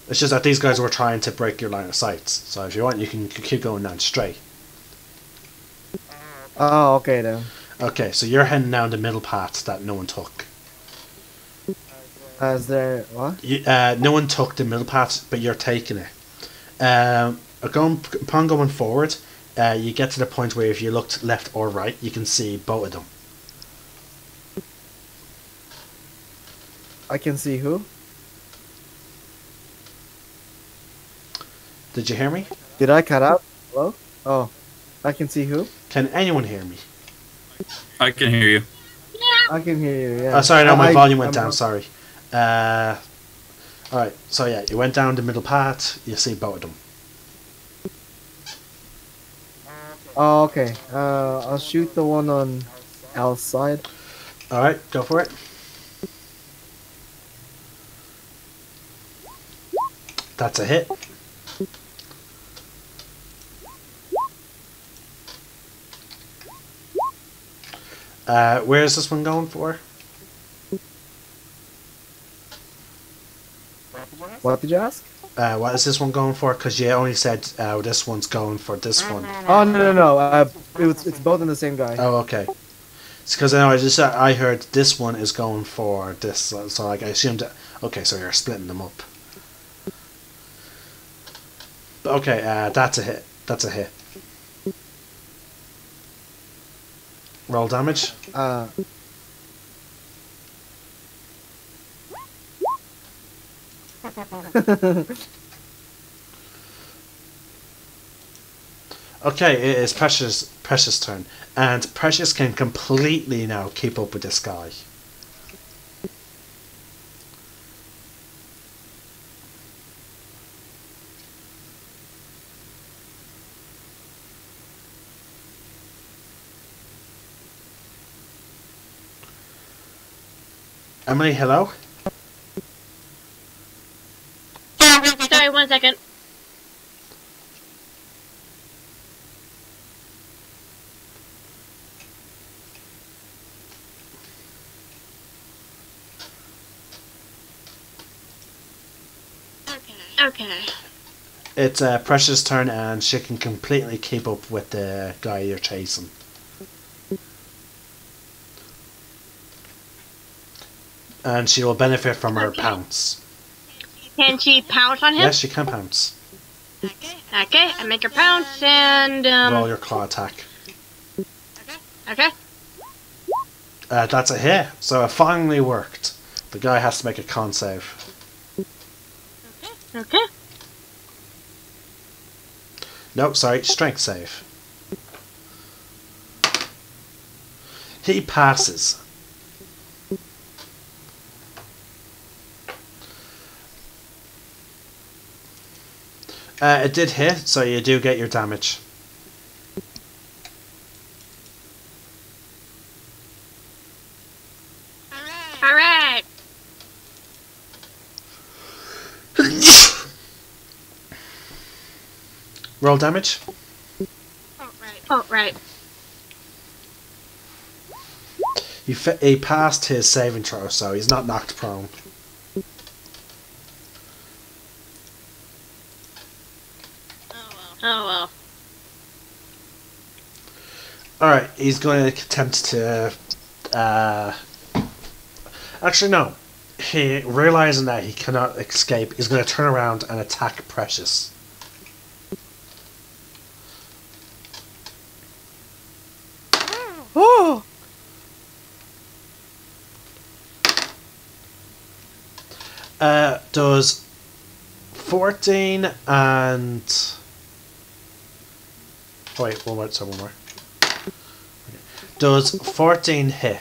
It's just that these guys were trying to break your line of sight. So if you want, you can keep going down straight. Oh, okay then. Okay, so you're heading down the middle path that no one took. Is there what? No one took the middle path, but you're taking it. Upon going forward, you get to the point where if you looked left or right, you can see both of them. I can see who? Did you hear me? Did I cut out? Hello? Oh, I can see who? Can anyone hear me? I can hear you. I can hear you. Yeah. Oh, sorry, no, my volume went I'm down. not- Sorry. Alright, so yeah, you went down the middle path, you see both of them. Oh, okay. I'll shoot the one on L's side. Alright, go for it. That's a hit. Where is this one going for? What did you ask? What is this one going for? Because you only said this one's going for this one. Oh no. It's both in the same guy. Oh, okay. It's because I heard this one is going for this, so like I assumed that. Okay, so you're splitting them up. Okay, that's a hit. That's a hit. Roll damage. Okay, it is Precious' turn, and Precious can completely now keep up with this guy. Emily, hello? Sorry, 1 second. Okay. It's Precious' turn, and she can completely keep up with the guy you're chasing. and she will benefit from her pounce. Can she pounce on him? Yes, she can pounce. Okay, I make her pounce and Roll your claw attack. Okay. That's a hit, so it finally worked. The guy has to make a con save. Okay. No, sorry, strength save. He passes. It did hit, so you do get your damage. Alright. Roll damage. Oh, right. He passed his saving throw, so he's not knocked prone. Oh, well. Alright, he's going to attempt to... Actually, no. He, realizing that he cannot escape, is going to turn around and attack Precious. Oh! Does 14 and... Oh wait, one more. Okay. Does 14 hit?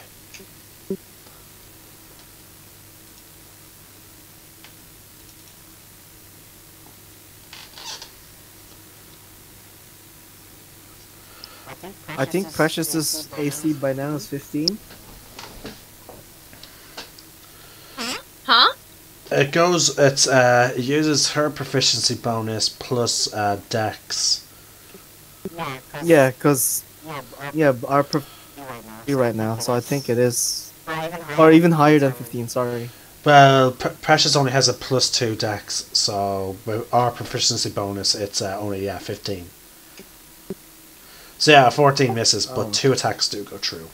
I think Precious's AC by now is 15. Huh? It uses her proficiency bonus plus Dex. Yeah, because our right now, so I think it is, or even higher than 15. Sorry. Well, Precious only has a plus 2 Dex, so with our proficiency bonus, it's only 15. So yeah, 14 misses, but 2 attacks do go through.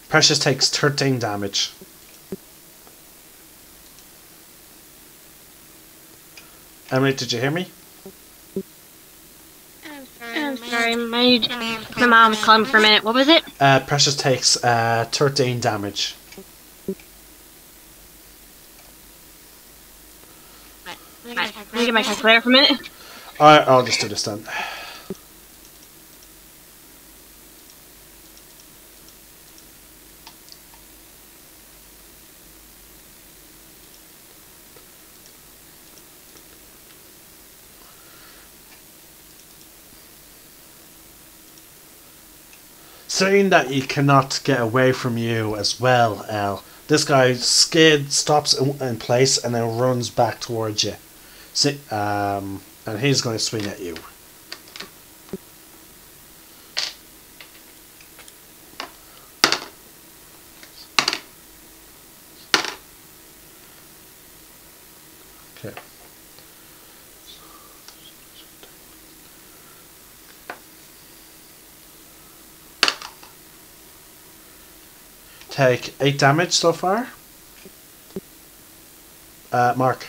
Precious takes 13 damage. Emily, did you hear me? I'm sorry, my mom was calling me for a minute. What was it? Precious takes 13 damage. Let me get my calculator for a minute. Alright, I'll just do this then. Seeing that he cannot get away from you as well, Elle, this guy stops in place and then runs back towards you. And he's going to swing at you. Okay. Take 8 damage so far. Mark.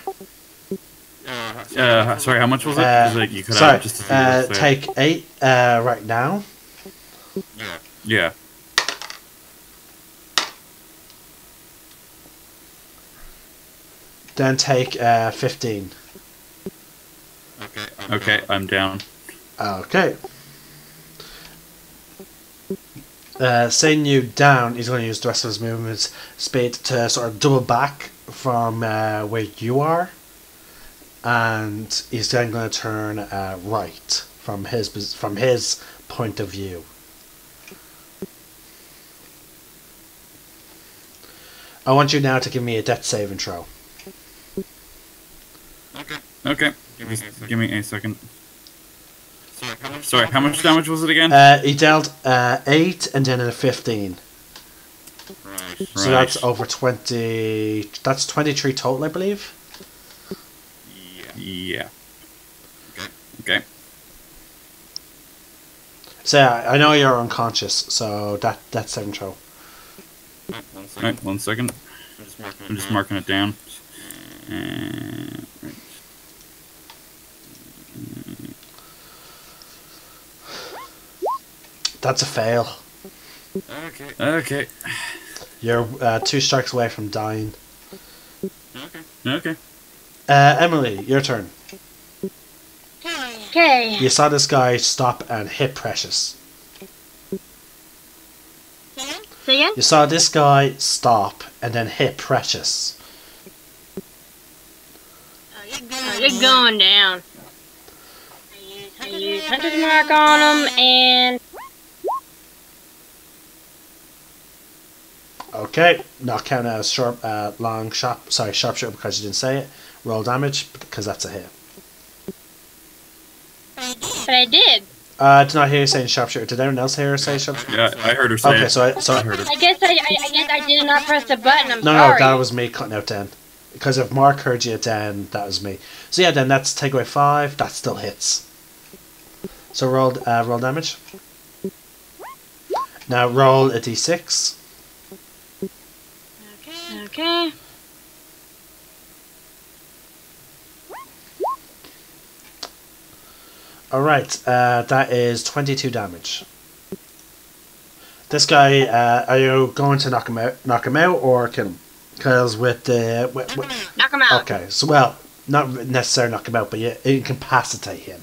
Sorry, how much was it? 'Cause, like, you cut Sorry, out just as you take 8 right now. Yeah. Then take 15. Okay, I'm down. Okay. Seeing you down, he's going to use the rest of his movement speed to sort of double back from where you are, and he's then going to turn right from his point of view. I want you now to give me a death saving throw. Okay. Just give me a second. Sorry, how much damage was it again? He dealt 8 and then a 15. So that's over 20. That's 23 total, I believe. Yeah. Okay. So yeah, I know you're unconscious, so that's saving throw. Alright, 1 second. I'm just marking it down. Right. That's a fail. Okay. You're 2 strikes away from dying. Okay. Emily, your turn. Okay. You saw this guy stop and hit Precious. Say again? You saw this guy stop and then hit Precious. Oh, you're going down. I use Hunter's Mark on him, and Okay, not count as sharpshooter because you didn't say it. Roll damage because that's a hit. but I did. Did not hear you saying sharpshooter. Did anyone else hear her say sharpshooter? Yeah, I heard her say Okay, it. so I heard her. I guess I did not press the button. I'm no, sorry. that was me cutting out then. Because if Mark heard you then, that was me. So yeah, then that's take away 5. That still hits. So roll damage. Now roll a d6. Okay. Alright, that is 22 damage. This guy, are you going to knock him out or kill him? Because with the... Knock him out. Okay, so well, not necessarily knock him out, but you incapacitate him.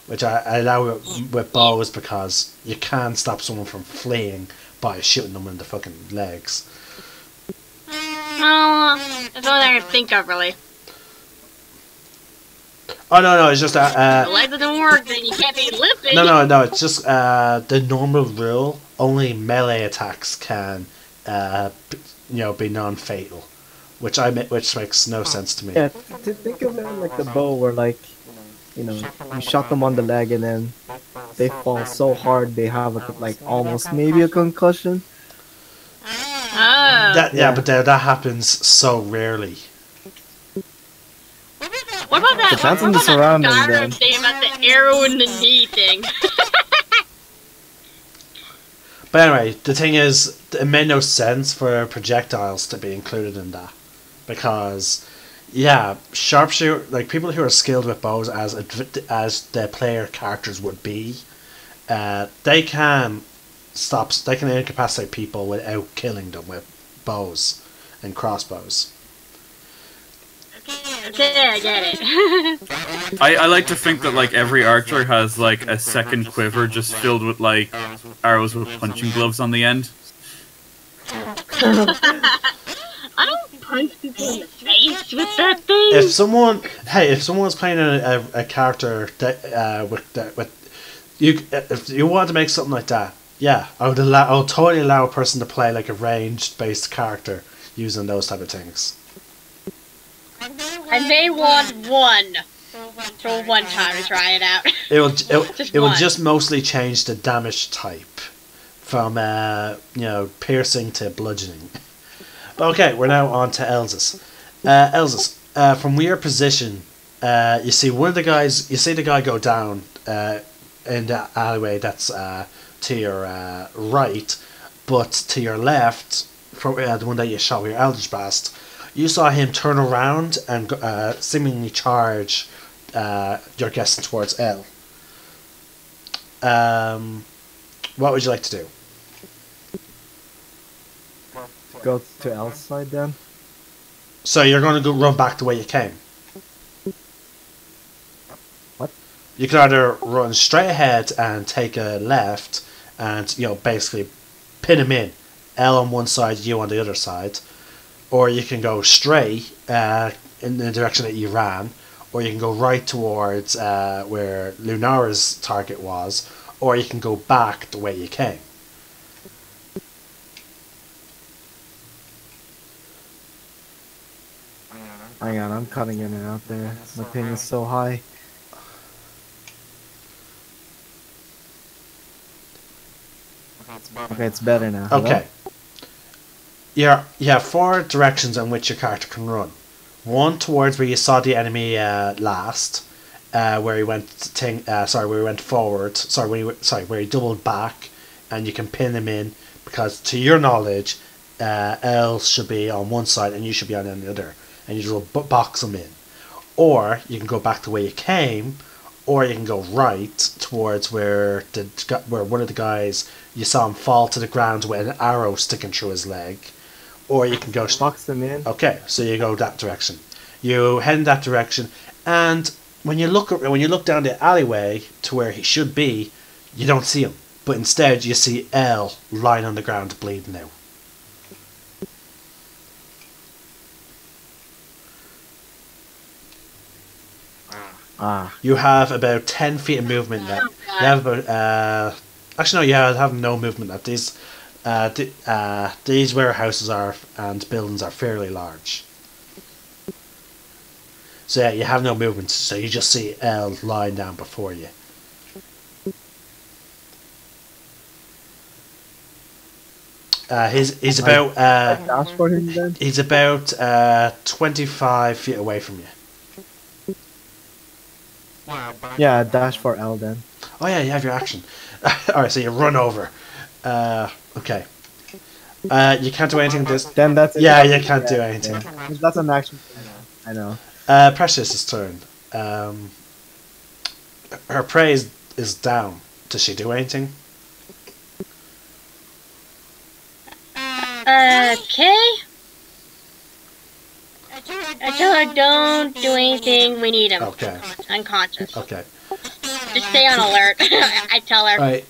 Which I allow it with bows because you can't stop someone from fleeing by shooting them in the fucking legs. That's all I can think of, really. Oh no, it's just that. The leg doesn't work, then you can't be lifted. No, it's just the normal rule. Only melee attacks can, be non-fatal, which makes no sense to me. Yeah, think of it like the bow where like, you shot them on the leg and then they fall so hard they have almost maybe a concussion. Oh. But that happens so rarely. What about that? Depends on what the about that surroundings, Skyrim then. thing about the arrow in the knee thing? But anyway, the thing is, it made no sense for projectiles to be included in that. Because, yeah, sharpshooter, like people who are skilled with bows as the player characters would be, they can incapacitate people without killing them with bows and crossbows. Okay, I get it. I like to think that like every archer has like a second quiver just filled with like arrows with punching gloves on the end. I don't punch people in the face with that thing. If someone's playing a character that if you want to make something like that, yeah, I would totally allow a person to play like a ranged based character using those type of things. I may want one for one time to try it out. It will just mostly change the damage type from piercing to bludgeoning. But okay, we're now on to Elzas. Elzas, from your position, you see the guy go down in the alleyway that's to your right, but to your left, from the one that you shot with your Eldritch Blast, you saw him turn around and seemingly charge your guest towards L. What would you like to do? Go to L's side then. So you're going to go run back the way you came. What? You can either run straight ahead and take a left, and basically pin him in. L on one side, you on the other side. Or you can go straight in the direction that you ran, or you can go right towards where Lunar's target was, or you can go back the way you came. Hang on, I'm cutting in and out there. My ping is so high. Okay, it's better now. Hello? Okay. You have 4 directions in which your character can run. One towards where you saw the enemy last, where he went where he went forward. Where he doubled back, and you can pin him in because, to your knowledge, L should be on one side and you should be on the other, and you just box him in. Or you can go back the way you came, or you can go right towards where one of the guys, you saw him fall to the ground with an arrow sticking through his leg. Or you can go... Box them in. Okay, so you go that direction. You head in that direction, and when you look down the alleyway to where he should be, you don't see him. But instead you see L lying on the ground bleeding out. You have about 10 feet of movement left. You have about... actually, no, you have no movement left. These warehouses and buildings are fairly large. So yeah, you have no movement, so you just see L lying down before you. He's about dash for him then? he's about 25 feet away from you. Yeah, dash for L then. Oh yeah, you have your action. Alright, so you run over. Okay. You can't do anything this... Then that's it. Yeah, you can't do anything. Yeah. That's an action. I know. Precious's turn. Her prey is down. Does she do anything? Okay. I tell her don't do anything. We need him. Okay. Unconscious. Okay. Just stay on alert. I tell her. Right.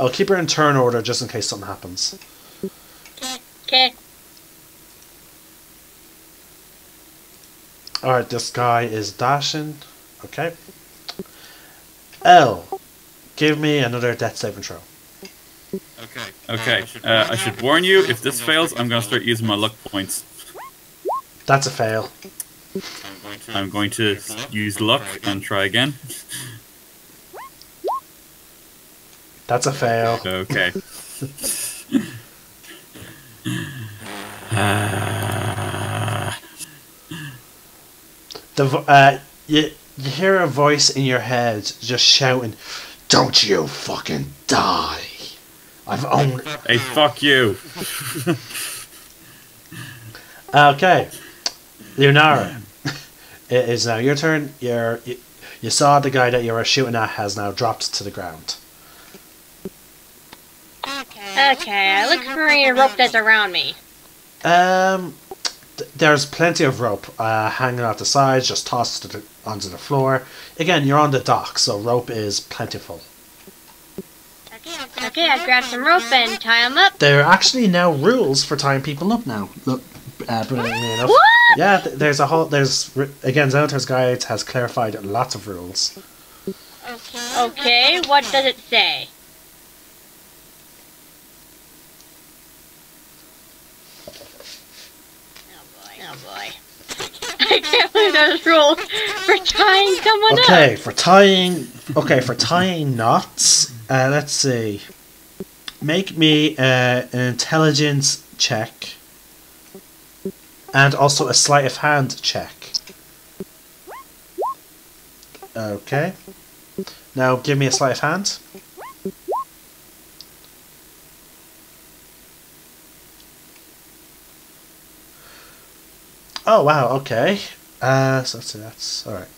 I'll keep her in turn order just in case something happens. Okay. Alright, this guy is dashing. Okay. L, give me another death saving throw. Okay. I should warn you, if this fails, I'm going to start using my luck points. That's a fail. I'm going to use luck and try again. That's a fail. Okay. You hear a voice in your head just shouting, "Don't you fucking die! I've only..." Hey, fuck you. Okay, Lunar, it is now your turn. You saw the guy that you were shooting at has now dropped to the ground. Okay, I look for any rope that's around me. There's plenty of rope hanging out the sides, just tossed onto the floor. Again, you're on the dock, so rope is plentiful. Okay, I grab some rope and tie him up. There are actually now rules for tying people up now. Look, brilliantly enough. What? Yeah, again, Xanatar's Guide has clarified lots of rules. Okay, what does it say? Oh boy. I can't believe there's rules for tying someone up. For tying knots, let's see. Make me an intelligence check. And also a sleight of hand check. Okay. Now give me a sleight of hand. Oh wow, okay. So that's alright.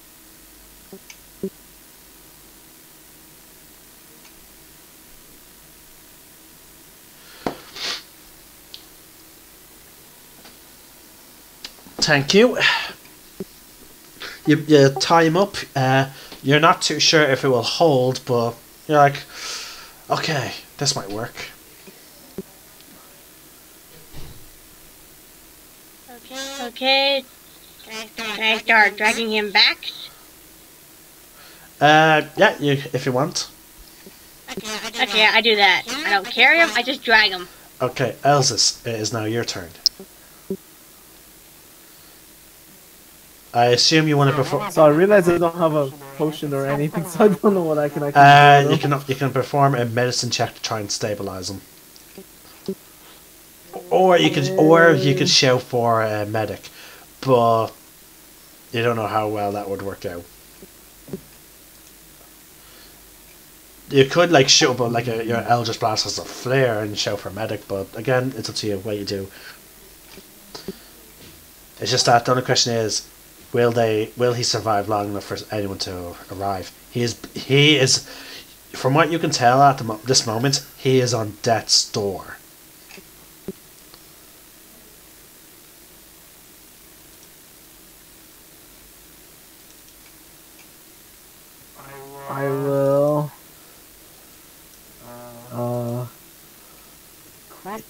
Thank you. You tie him up. You're not too sure if it will hold, but you're like, okay, this might work. Okay. Can I start dragging him back? Yeah, if you want. Okay, I do that. I don't carry him, I just drag him. Okay, Elsis, it is now your turn. I assume you want to perform. So I realize I don't have a potion or anything, so I don't know what I can actually do. You can perform a medicine check to try and stabilize him, or you could shout for a medic, but you don't know how well that would work out. You could like shoot up like your Eldritch Blast has a flare and shout for medic, but again, it's up to you what you do. It's just that the only question is, will he survive long enough for anyone to arrive? He is, from what you can tell at this moment, he is on death's door. I will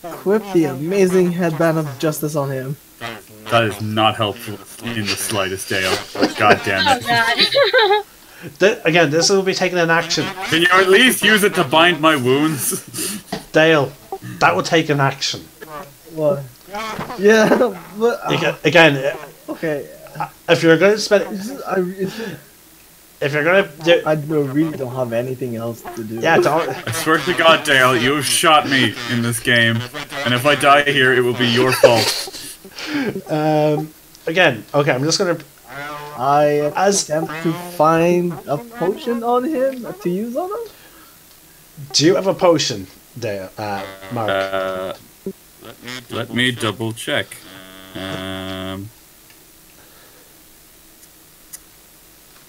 equip the amazing headband of justice on him. That is not helpful in the slightest, Dale. God damn Oh it. god. Again, this will be taken in action. Can you at least use it to bind my wounds? Dale, that will take an action. What? Yeah, but Again, okay. if you're going to spend, if you're going to do, I really don't have anything else to do. yeah, don't. I swear to God, Dale, you have shot me in this game, and if I die here, it will be your fault. Again, okay, I'm just gonna. I attempt to find a potion on him to use on him. Do you have a potion, there, Mark? Let me double check.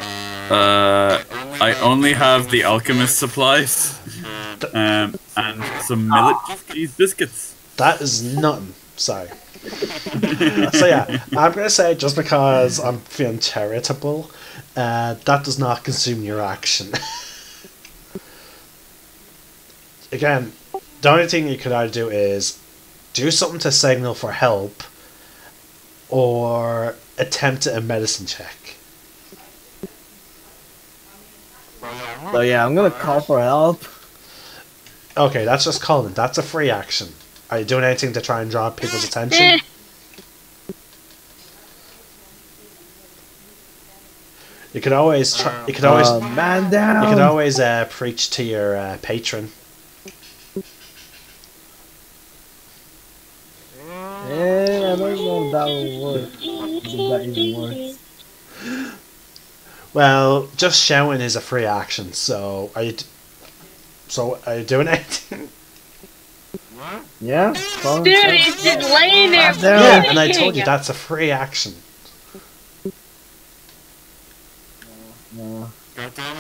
I only have the alchemist supplies, and some millet biscuits. That is nothing. Sorry. So yeah, I'm gonna say just because I'm feeling charitable, that does not consume your action. Again, the only thing you could either do is do something to signal for help, or attempt a medicine check. So yeah, I'm gonna call for help. Okay, that's just calling. That's a free action. Are you doing anything to try and draw people's attention? You could always try. You could always. Man down. You could always preach to your patron. Yeah, I don't know if that will work. If that even works. Well, just shouting is a free action. So are you? So are you doing anything? Yeah. Dude, it's just laying there. Yeah, and I told you that's a free action.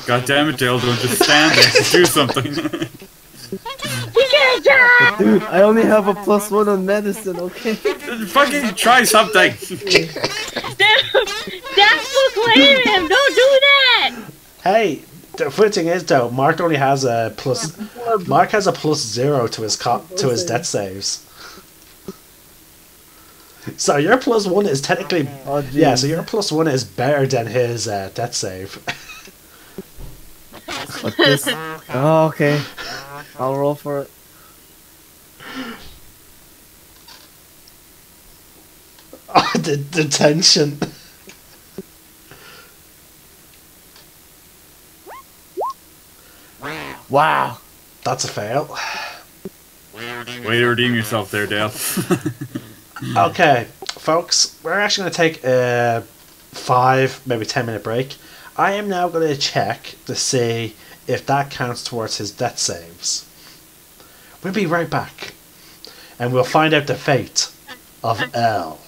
God damn it, Dale! Don't just stand there. Do something. You can't die! Dude, I only have a +1 on medicine. Okay. Fucking try something. Dude, that's proclaiming him. Don't do that. Hey, the funny thing is though, Mark only has a plus. Mark has a +0 to his death saves. So your +1 is technically yeah. So your +1 is better than his death save. But this. Oh, okay. I'll roll for it. Oh, the tension. Wow. That's a fail. Way to redeem yourself there, Dale. Okay, folks, we're actually going to take a 5, maybe 10-minute break. I am now going to check to see if that counts towards his death saves. We'll be right back, and we'll find out the fate of L.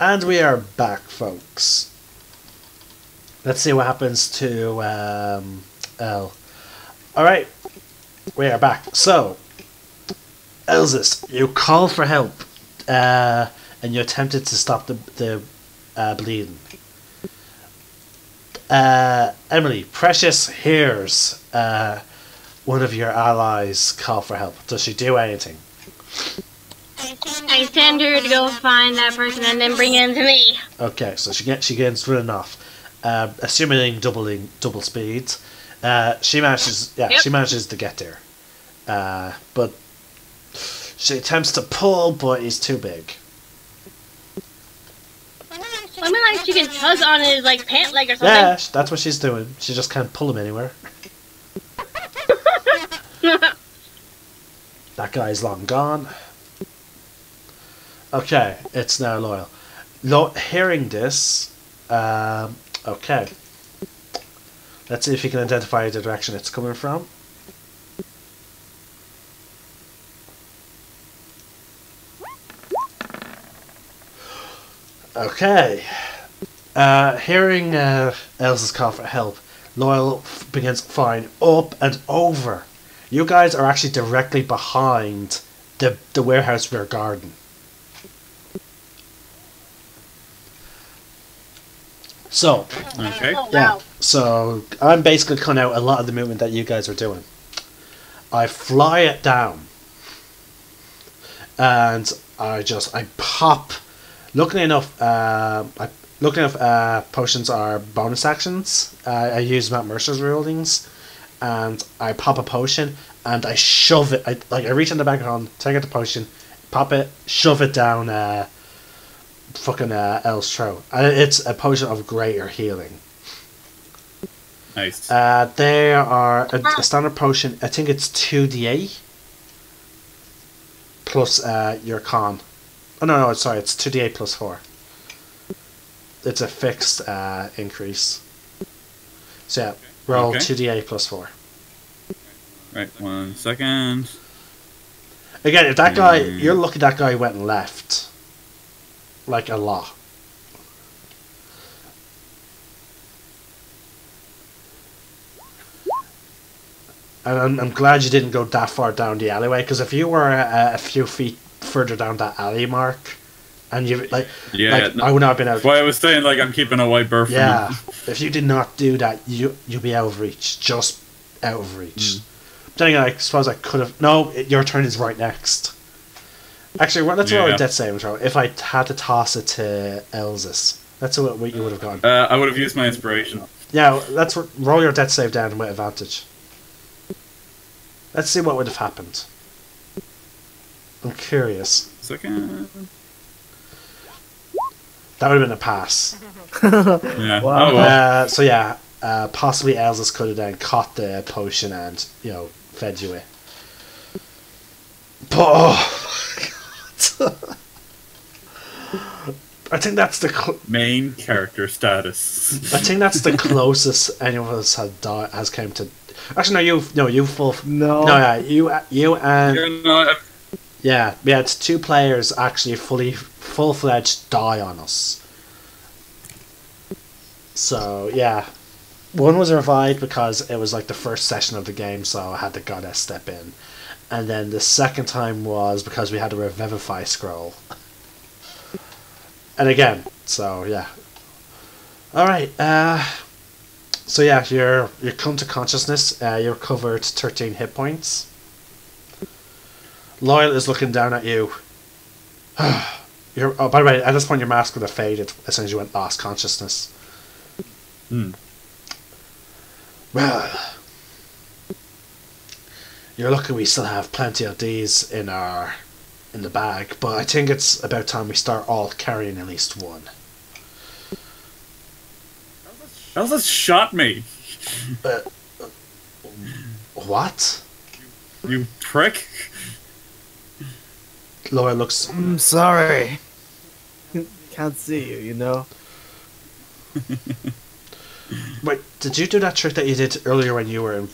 And we are back, folks. Let's see what happens to L. Alright, we are back. So, Elsis, you call for help, and you attempted to stop the bleeding. Emily, Precious hears one of your allies call for help. Does she do anything? I send her to go find that person and then bring him to me. Okay, so she gets running off. Assuming double speed, she manages. Yeah, Yep. she manages to get there. But she attempts to pull, but he's too big. I mean, like she can tug on his like pant leg or something. Yeah, that's what she's doing. She just can't pull him anywhere. That guy's long gone. Okay, it's now Loyal. Hearing this, okay. Let's see if you can identify the direction it's coming from. Okay. Hearing Elsa's call for help, Loyal begins firing up and over. You guys are actually directly behind the warehouse rear garden. So, Okay. Oh, yeah. wow. So I'm basically cutting out a lot of the movement that you guys are doing. I fly it down, and I pop. Luckily enough, potions are bonus actions. I use Matt Mercer's rulings, and I pop a potion and I shove it. I reach in the back on, take out the potion, pop it, shove it down. Fucking El's throat. It's a potion of greater healing. Nice. They are a standard potion. I think it's 2d8 plus your con. Oh no, sorry, it's 2d8 plus 4. It's a fixed increase. So yeah, roll Okay. 2d8 plus 4. Right, 1 second. Again, if that guy, you're lucky that guy went and left. Like a lot. And I'm glad you didn't go that far down the alleyway, because if you were a few feet further down that alley mark, and you Yeah, I would not have been out. That's why I was saying, like, I'm keeping a white berth. Yeah, if you did not do that, you'll be out of reach, just out of reach. Then again, I suppose I could have. No, your turn is right next. Actually, let's roll a death saving throw. If I had to toss it to Elsis, that's what you would have gone. I would have used my inspiration. Yeah, let's roll your death save down with advantage. Let's see what would have happened. I'm curious. Second. That would have been a pass. Yeah. Wow. Oh, well. So yeah, possibly Elsis could have then caught the potion and fed you it. But oh my god! I think that's the Main character status. I think that's the closest any of us has came to. Actually, you full. No. No, yeah, you and You're not- yeah, it's 2 players actually full-fledged die on us. So yeah, one was revived because it was like the first session of the game, so I had the goddess step in, and then the second time was because we had a revivify scroll. And again, so yeah. All right. So yeah, you're come to consciousness. You recovered 13 hit points. Loyal is looking down at you. By the way, at this point your mask would have faded as soon as you went lost consciousness. Well, you're lucky we still have plenty of these in the bag, but I think it's about time we start all carrying at least one. Elsa shot me. What? You prick. Laura looks. I'm sorry. Can't see you, Wait, did you do that trick that you did earlier when you were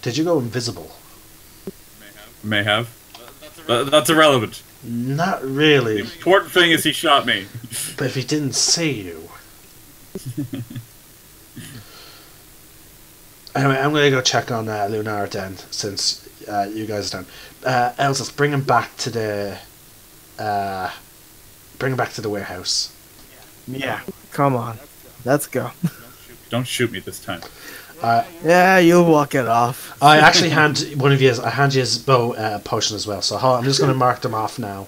did you go invisible? May have. That's irrelevant. Not The really, important thing is he shot me. but if he didn't see you... Anyway, I'm gonna go check on Lunar then, since you guys are done. Elsa, bring him back to the... bring him back to the warehouse. Yeah, come on. Let's go. Don't shoot me this time. Yeah, you walk it off. I actually hand one of you. I hand you his bow potion as well. So I'm just going to mark them off now.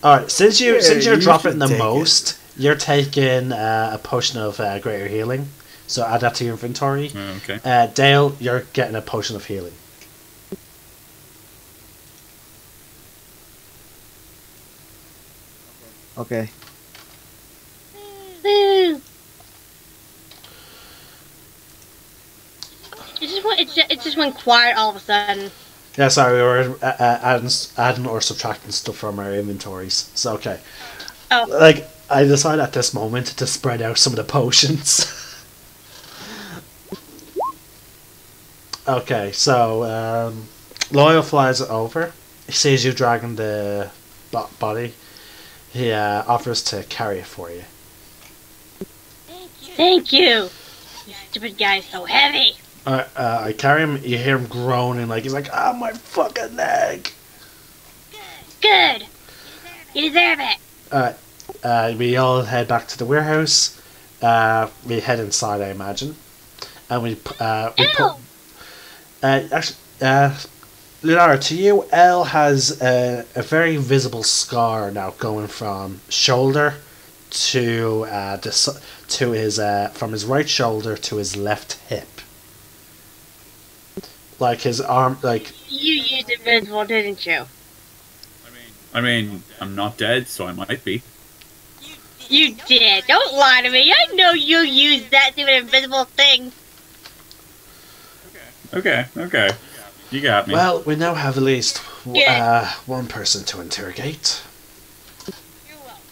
All right. Since you're you dropping should the take most, you're taking a potion of greater healing. So add that to your inventory. Okay. Dale, you're getting a potion of healing. Okay. Woo! It just went quiet all of a sudden. Yeah, sorry, we were adding or subtracting stuff from our inventories. So okay. Oh. Like I decided at this moment to spread out some of the potions. Okay, so Loyal flies over. He sees you dragging the body. He offers to carry it for you. Thank you. This stupid guy is so heavy. I carry him. You hear him groaning, like he's like, "Ah, my fucking leg." Good. You deserve it. We all head back to the warehouse. We head inside, I imagine, and we put. Lunar, to you, L has a very visible scar now going from shoulder to his from his right shoulder to his left hip. Like his arm, like You used invincible, didn't you? I mean, I'm not dead, so I might be. You did. Don't lie to me. I know you used that stupid invisible thing. Okay. You got me. well, we now have at least one person to interrogate.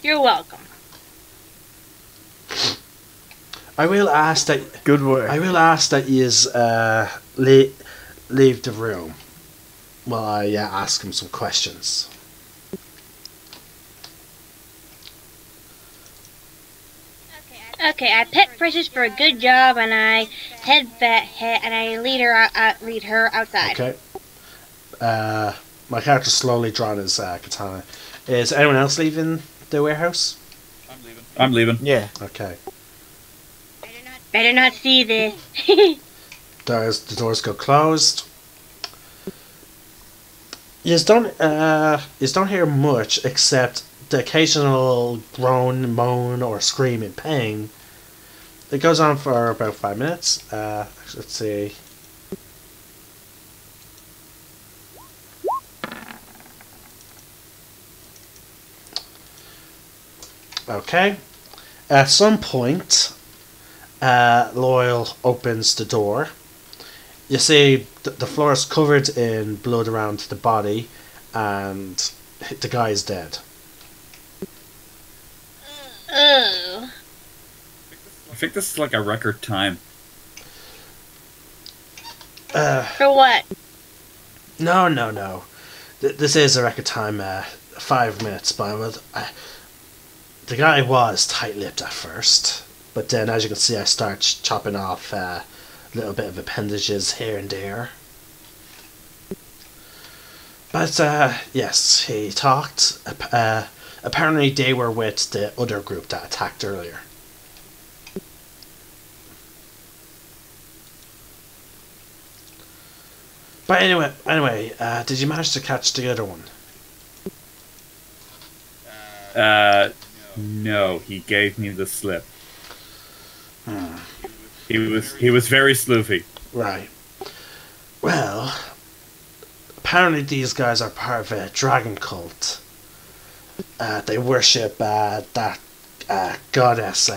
You're welcome. I will ask that. Good work. I will ask that you leave the room while I ask him some questions. Okay, I pet Precious for a good job, and I head back, and I lead her outside. Okay. My character's slowly drawing his katana. Is anyone else leaving the warehouse? I'm leaving. Yeah. Okay. Better not see this. The doors go closed. You don't hear much except the occasional groan, moan, or scream in pain. It goes on for about 5 minutes. Let's see. Okay. At some point, Loyal opens the door. You see the floor is covered in blood around the body, and the guy is dead. Oh. I think this is like a record time. For what? No. This is a record time, 5 minutes, but the guy was tight-lipped at first, but then, as you can see, I start chopping off a little bit of appendages here and there. But, yes, he talked. Apparently they were with the other group that attacked earlier. But anyway, did you manage to catch the other one? No, he gave me the slip. He was very sloopy. Right. Well, apparently these guys are part of a dragon cult. They worship that goddess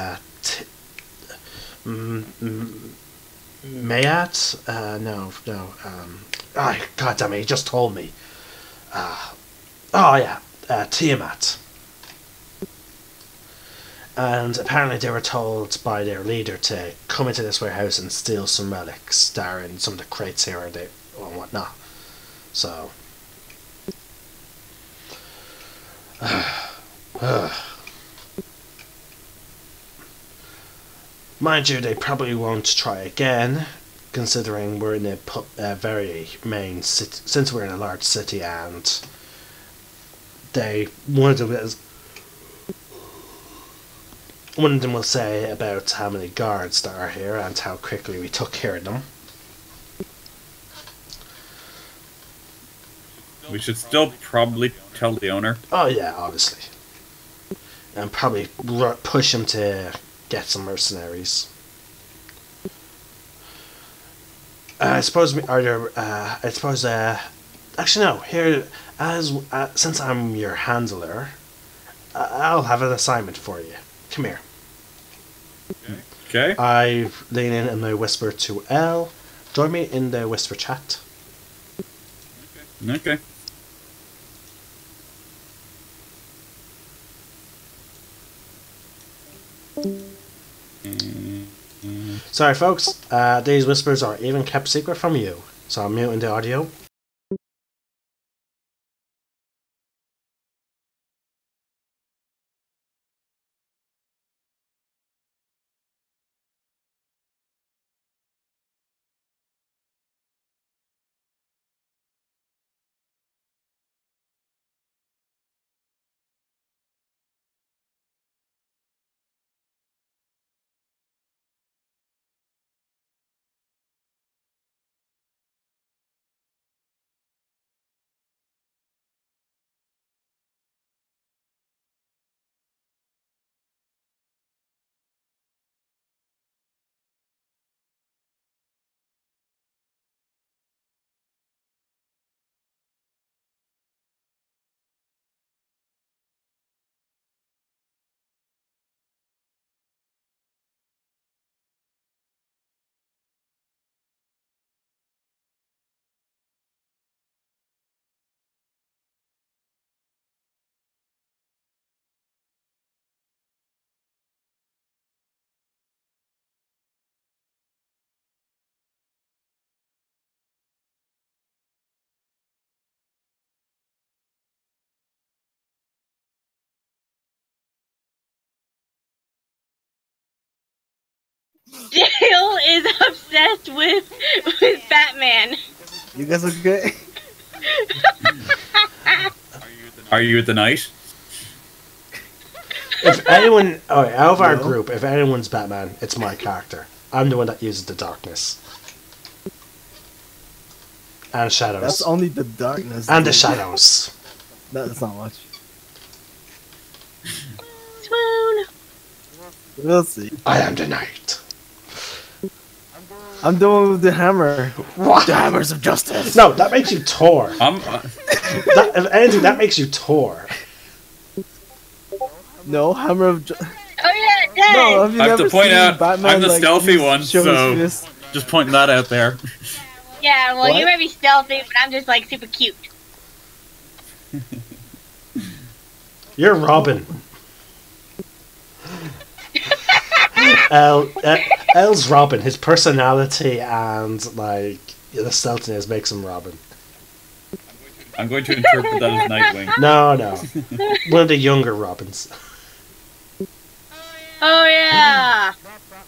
Mayat? No. God damn it, he just told me. Tiamat. And apparently they were told by their leader to come into this warehouse and steal some relics that are in some of the crates here or whatnot. So. Mind you, they probably won't try again, considering we're in a very main city, since we're in a large city, and one of them will say about how many guards there are here and how quickly we took care of them. We should still probably tell the owner. Oh yeah, obviously. And probably push him to get some mercenaries. I suppose actually no, here, since I'm your handler, I'll have an assignment for you. Come here. Okay. I lean in and I whisper to Elle. Join me in the whisper chat. Okay. Sorry folks, these whispers are even kept secret from you, so I'm muting the audio. Dale is obsessed with Batman. You guys okay? Are you the knight? If anyone, out of our group, if anyone's Batman, it's my character. I'm the one that uses the darkness. And shadows. That's only the darkness. And the shadows. That's not much. Swoon. We'll see. I am the knight. I'm doing with the hammer. What? The hammers of justice. No, that makes you Thor. I'm. If anything, that makes you Thor. No, hammer of Oh yeah, Dad. No, have you I have never to point seen out, Batman, I'm the like, stealthy one, show his so fist? just pointing that out there. Yeah, well, What? you might be stealthy, but I'm just like super cute. You're Robin. Elle's Robin. His personality and like the stealthiness makes him Robin. I'm going to interpret that as Nightwing. No. One of the younger Robins. Oh yeah.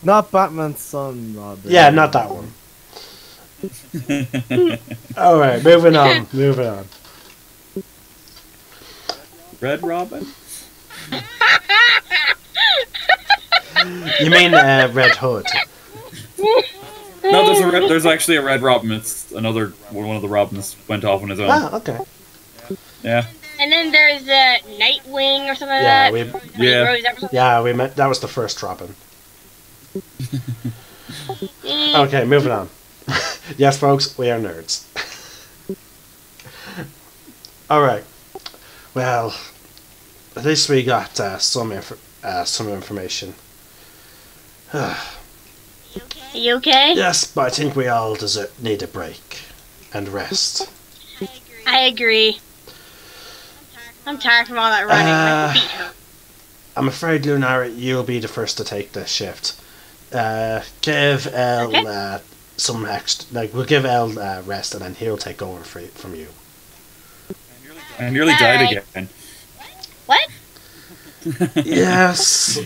Not Batman's son, Robin. Yeah, not that one. Alright, moving on. Red Robin? You mean Red Hood? No, there's actually a Red Robin. It's one of the Robins went off on his own. Ah, okay. Yeah. And then there's Nightwing or something like Yeah, that. we met. That was the first Robin. Okay, moving on. Yes, folks, we are nerds. Alright. Well, at least we got some information. Are you okay? Yes, but I think we all need a break and rest. I agree. I'm tired from all that running. My feet hurt. I'm afraid, Lunar, you'll be the first to take the shift. Give Elle some extra. Like, we'll give Elle rest, and then he'll take over from you. I nearly died Alright. again. What? Yes.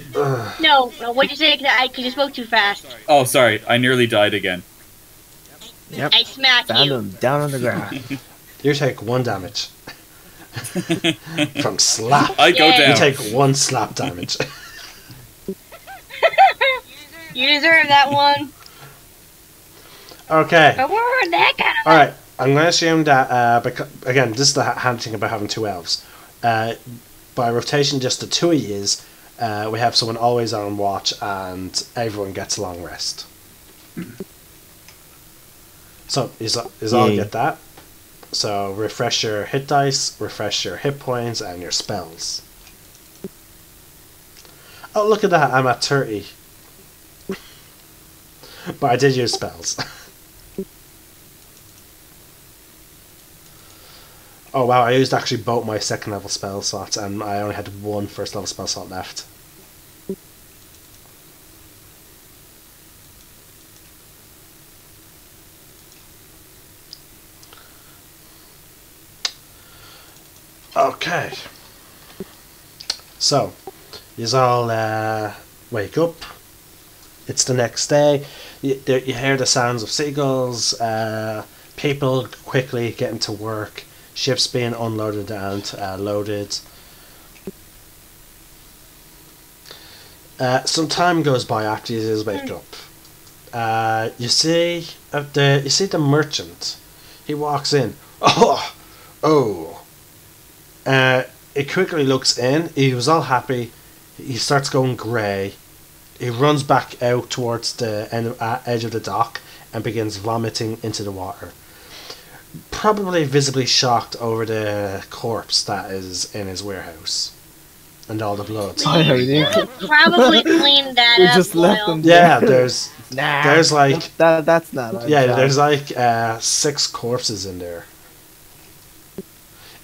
No, what'd you say? Because you spoke too fast. Oh, sorry. I nearly died again. Yep. I smacked Found you. him down on the ground. You take 1 damage. From slap. I go Yay. You down. take 1 slap damage. You deserve that one. Okay. But we're that kind of. Alright. I'm going to assume that, again, this is the handy thing about having 2 elves. By rotation, just the 2 of yous, we have someone always on watch and everyone gets a long rest. So, is all Yay. get that. So, refresh your hit dice, refresh your hit points, and your spells. Oh, look at that, I'm at 30. But I did use spells. Oh wow, I used actually both my 2nd level spell slots and I only had 1 1st level spell slot left. Okay. So, you all wake up. It's the next day. You hear the sounds of seagulls, people quickly getting to work, ships being unloaded and loaded. Some time goes by after you wake up. You see the merchant. He walks in. Oh. He quickly looks in. He was all happy. He starts going grey. He runs back out towards the edge of the dock and begins vomiting into the water. Probably visibly shocked over the corpse that is in his warehouse and all the blood. Probably cleaned that We up. just left Boyle. them. Yeah, there's Nah. like That's not. our yeah, job. there's like 6 corpses in there,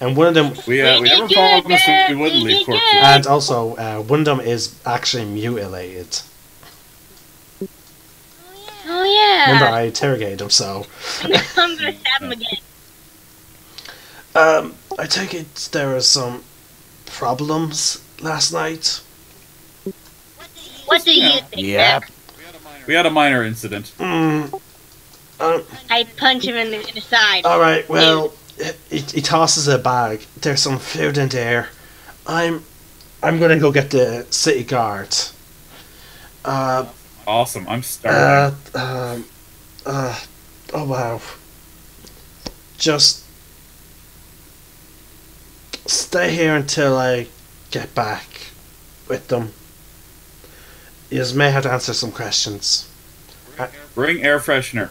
and one of them, We We never did promised good, we wouldn't we leave did corpses. good. and also one of them is actually mutilated. Oh yeah. Remember, I interrogated him, so. I'm gonna stab him again. I take it there are some problems last night. What do you think? Yep. Max? We had a minor incident. I punch him in the side. Alright, well, he tosses a bag. There's some food in there. I'm gonna go get the city guard. Awesome. I'm starving. Oh wow. Just stay here until I get back with them. You may have to answer some questions. Bring air freshener.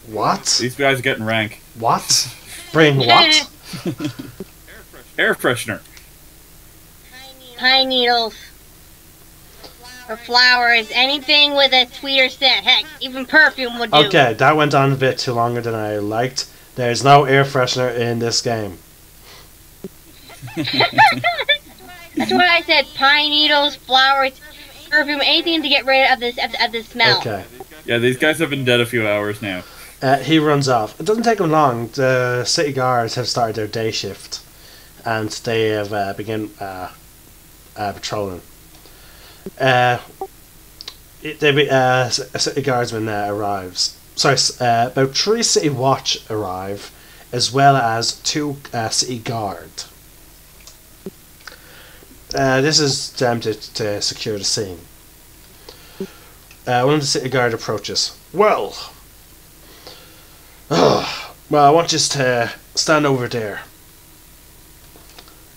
What? These guys are getting rank. What? Bring what? Air freshener. Pine needles. Or flowers. Anything with a sweeter scent. Heck, even perfume would do. Okay, that went on a bit too longer than I liked. There's no air freshener in this game. That's what I said. Pine needles, flowers, perfume, anything to get rid of this smell. Okay. Yeah, these guys have been dead a few hours now. He runs off. It doesn't take him long. The city guards have started their day shift, and they have begun patrolling. A city guardsman arrives. Sorry, about 3 city watch arrive, as well as 2 city guard. This is them to secure the scene. One of the city guard approaches. Well, I want you to stand over there.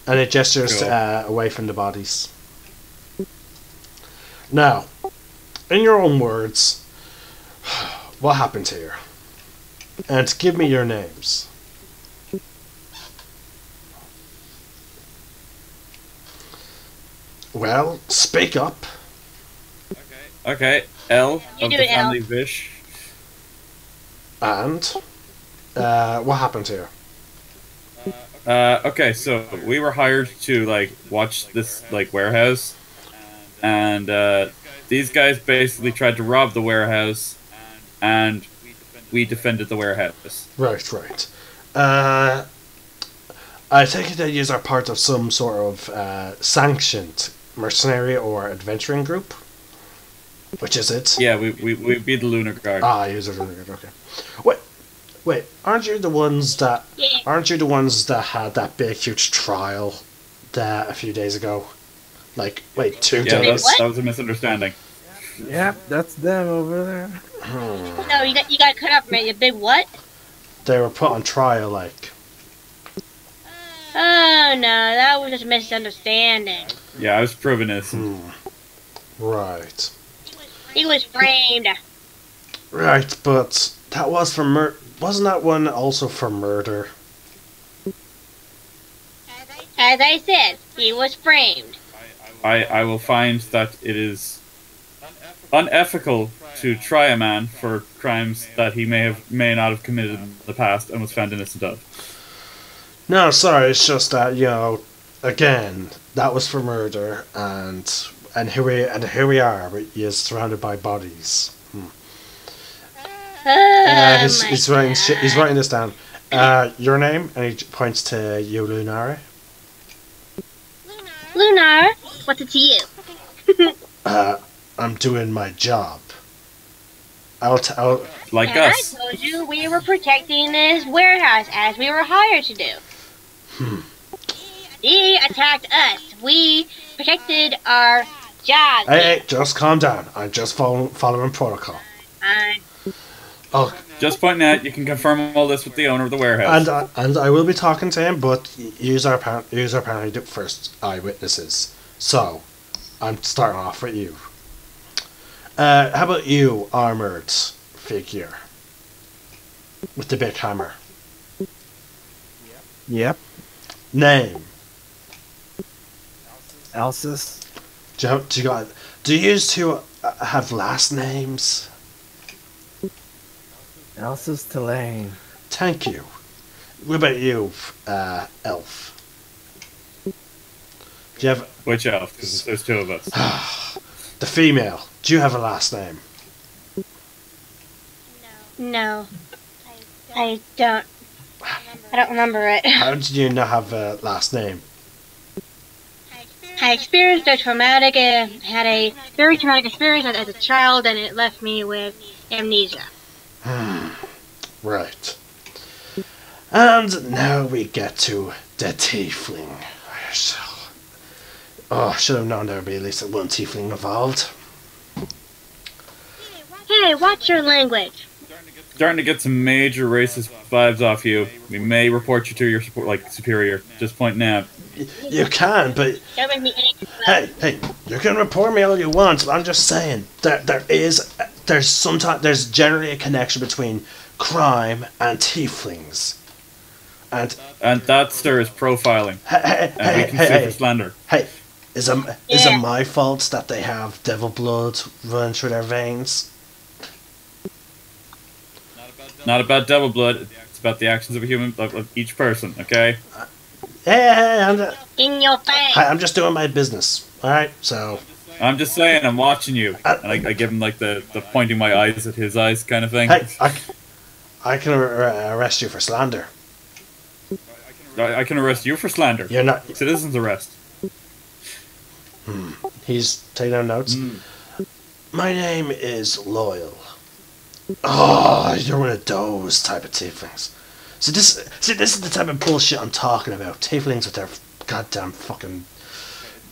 And it gestures Cool. away from the bodies. Now, in your own words, what happened here? And give me your names. Well, speak up. Okay, L You of do the it, L. family Vish. And what happened here? Okay, so we were hired to watch this warehouse, and these guys basically tried to rob the warehouse, and we defended the warehouse. Right. I take it that you are part of some sort of sanctioned mercenary or adventuring group. Which is it? Yeah, we be the Lunar Guard. Ah, you are Lunar Guard. Okay. Wait. Aren't you the ones that? Yeah. Aren't you the ones that had that big huge trial a few days ago? Like, wait, 2 Yeah, days. What? that was a misunderstanding. Yep, that's them over there. No, you got cut off from it. You big what? They were put on trial, like. Oh no, that was just a misunderstanding. Yeah, I was proven innocent. Right. He was framed. Right, but that was for wasn't that one also for murder? As I said, he was framed. I will find that it is unethical to try a man for crimes that he may not have committed in the past and was found innocent of. No, sorry, it's just that, again, that was for murder, and here we are, but you're surrounded by bodies. He's writing this down. Your name, and he points to you, Lunar. Lunar, what's it to you? I'm doing my job. Like And us. I told you we were protecting this warehouse as we were hired to do. He attacked us. We protected our job. Hey, just calm down. I'm just following protocol. Oh, Just pointing out, you can confirm all this with the owner of the warehouse. and I will be talking to him, but use our apparently the first eyewitnesses. So, I'm starting off with you. How about you, armored figure with the big hammer? Yep. Name. Alsus. Do you two have last names? Alsus Tulane. Thank you. What about you, elf? Do you have Which elf? Because there's 2 of us. the female? Do you have a last name? No, I don't. I don't remember it. How did you not have a last name? I experienced a had a very traumatic experience as a child, and it left me with amnesia. Right. And now we get to the tiefling. Oh, should have known there would be at least one tiefling involved. Hey, watch your language. Starting to get some major racist vibes off you. We may report you to your superior. Just pointing out. You can, but Don't make me angry. hey, you can report me all you want. But I'm just saying that there's generally a connection between crime and tieflings. And that, sir, is profiling. And we can sue for slander. Hey, is it my fault that they have devil blood running through their veins? Not about devil blood. It's about the actions of a human, of each person. Okay. Hey, In your face. I'm just doing my business. All right, so I'm just saying, I'm watching you, and I give him like the pointing my eyes at his eyes kind of thing. hey, I can arrest you for slander. I can arrest you for slander. You're not. Citizen's arrest. He's taking down notes. My name is Loyal. Oh, you're one of those type of tieflings. This is the type of bullshit I'm talking about. Tieflings with their goddamn fucking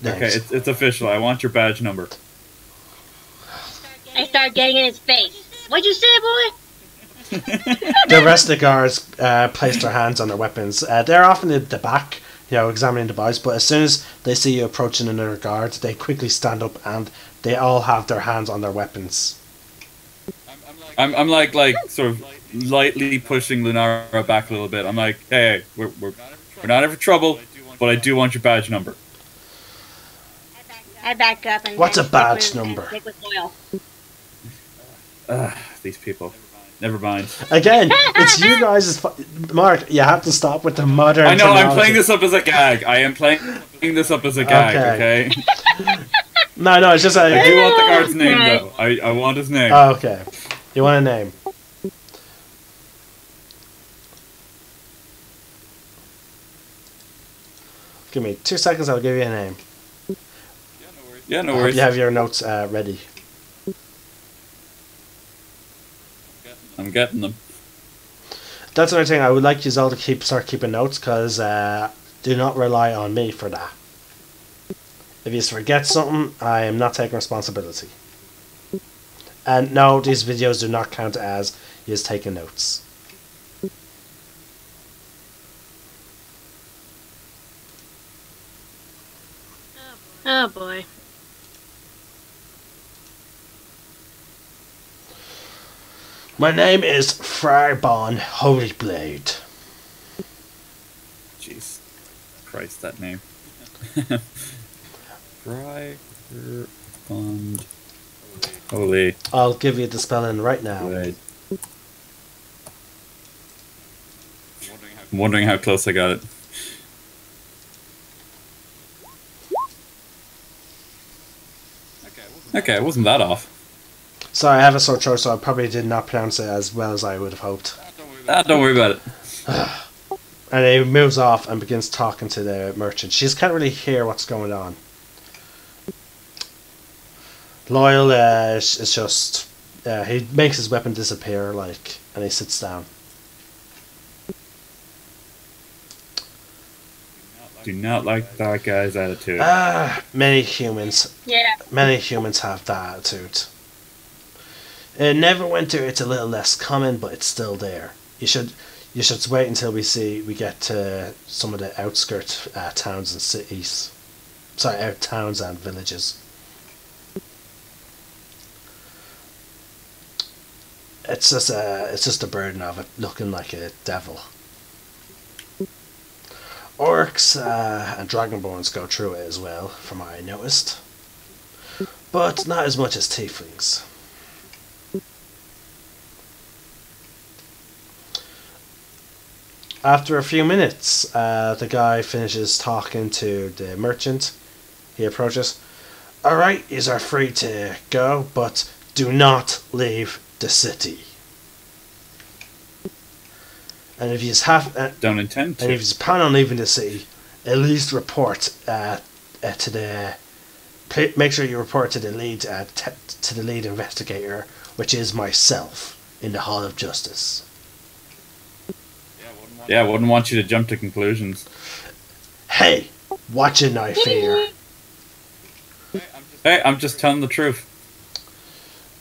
names. Okay, it's official. I want your badge number. I start getting in his face. What'd you say, boy? The rest of the guards place their hands on their weapons. They're often at the back, examining the bodies, but as soon as they see you approaching another guard, they quickly stand up and they all have their hands on their weapons. I'm like sort of lightly pushing Lunara back a little bit. I'm like, hey, we're not in for trouble, but I do want your badge number. I back up and. What's a badge number? Stick with Loyal. These people. Never mind. Again, it's you guys. Mark, you have to stop with the modern. I know. terminology. I'm playing this up as a gag. I am playing this up as a gag. Okay. No, it's just I do want the guard's name though. I want his name. Oh, okay. You want a name? Give me 2 seconds, I'll give you a name. Yeah, no I hope worries. you have your notes ready. I'm getting them. That's another thing, I would like you all to start keeping notes, because do not rely on me for that. If you forget something, I am not taking responsibility. And no, these videos do not count as you taking notes. Oh boy. My name is Firebon Holyblade. Jeez. Christ, that name. Bond. Holy. I'll give you the spelling right now. Blade. I'm wondering how close I got it. Okay, it wasn't that off. Sorry, I have a sore throat, so I probably did not pronounce it as well as I would have hoped. Don't worry about it. And he moves off and begins talking to the merchant. She can't really hear what's going on. Loyal is just... he makes his weapon disappear, like, and he sits down. Do not like that guy's attitude. Many humans. Yeah. Many humans have that attitude. In Neverwinter, it's a little less common, but it's still there. You should wait until we get to some of the outskirt towns and cities. Sorry, out towns and villages. It's just a burden of it looking like a devil. Orcs and dragonborns go through it as well, from what I noticed, but not as much as tieflings. After a few minutes, the guy finishes talking to the merchant. He approaches. Alright, you are free to go, but do not leave the city. And if you Don't intend to. and if you plan on leaving the city, at least report to the. Make sure you report to the lead to the lead investigator, which is myself, in the Hall of Justice. Yeah, I wouldn't want you to jump to conclusions. Hey, watch it now, fear. Hey, I'm just telling the truth.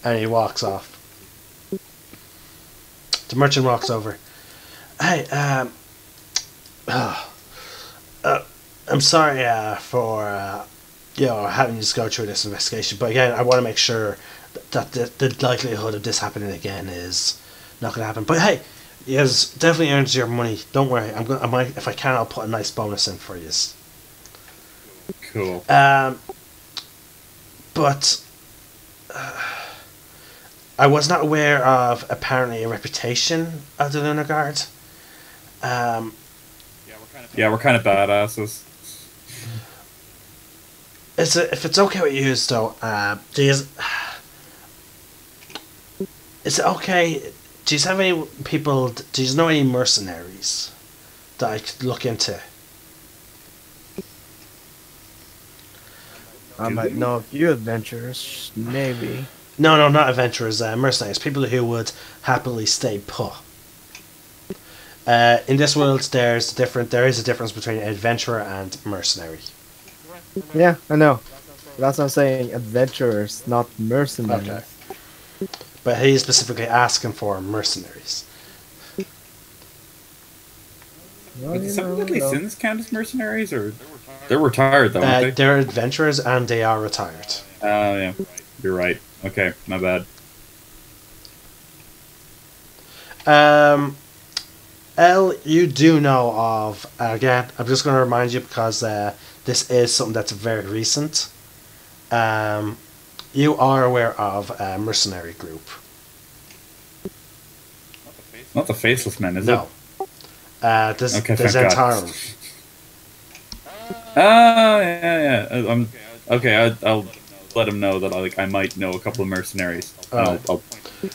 And he walks off. The merchant walks over. Hey, I'm sorry for having to go through this investigation, but again, I want to make sure that the likelihood of this happening again is not going to happen. But hey, you guys definitely earned your money. Don't worry. I might, if I can, I'll put a nice bonus in for you. Cool. But I was not aware of apparently a reputation of the Lunar Guard. Yeah, we're kind of badasses. If it's okay with you, though, is it okay? Do you have any people? Do you know any mercenaries that I could look into? I might know a few adventurers, maybe. No, not adventurers. Mercenaries, people who would happily stay put. In this world, there is a difference between adventurer and mercenary. Yeah, I know. That's what I'm saying. Adventurers, not mercenaries. Okay. But he's specifically asking for mercenaries. Well, Does you some know, deadly no. sins count as mercenaries, or they're retired though, aren't they? They're adventurers and they are retired. Oh yeah, you're right. Okay, my bad. Elle, you do know of, again, I'm just going to remind you because this is something that's very recent. You are aware of a mercenary group. Not the Faceless Men, is No. it? There's Okay, thank Zentarum. Oh yeah. Okay. I'll let him know that I might know a couple of mercenaries. Oh. I'll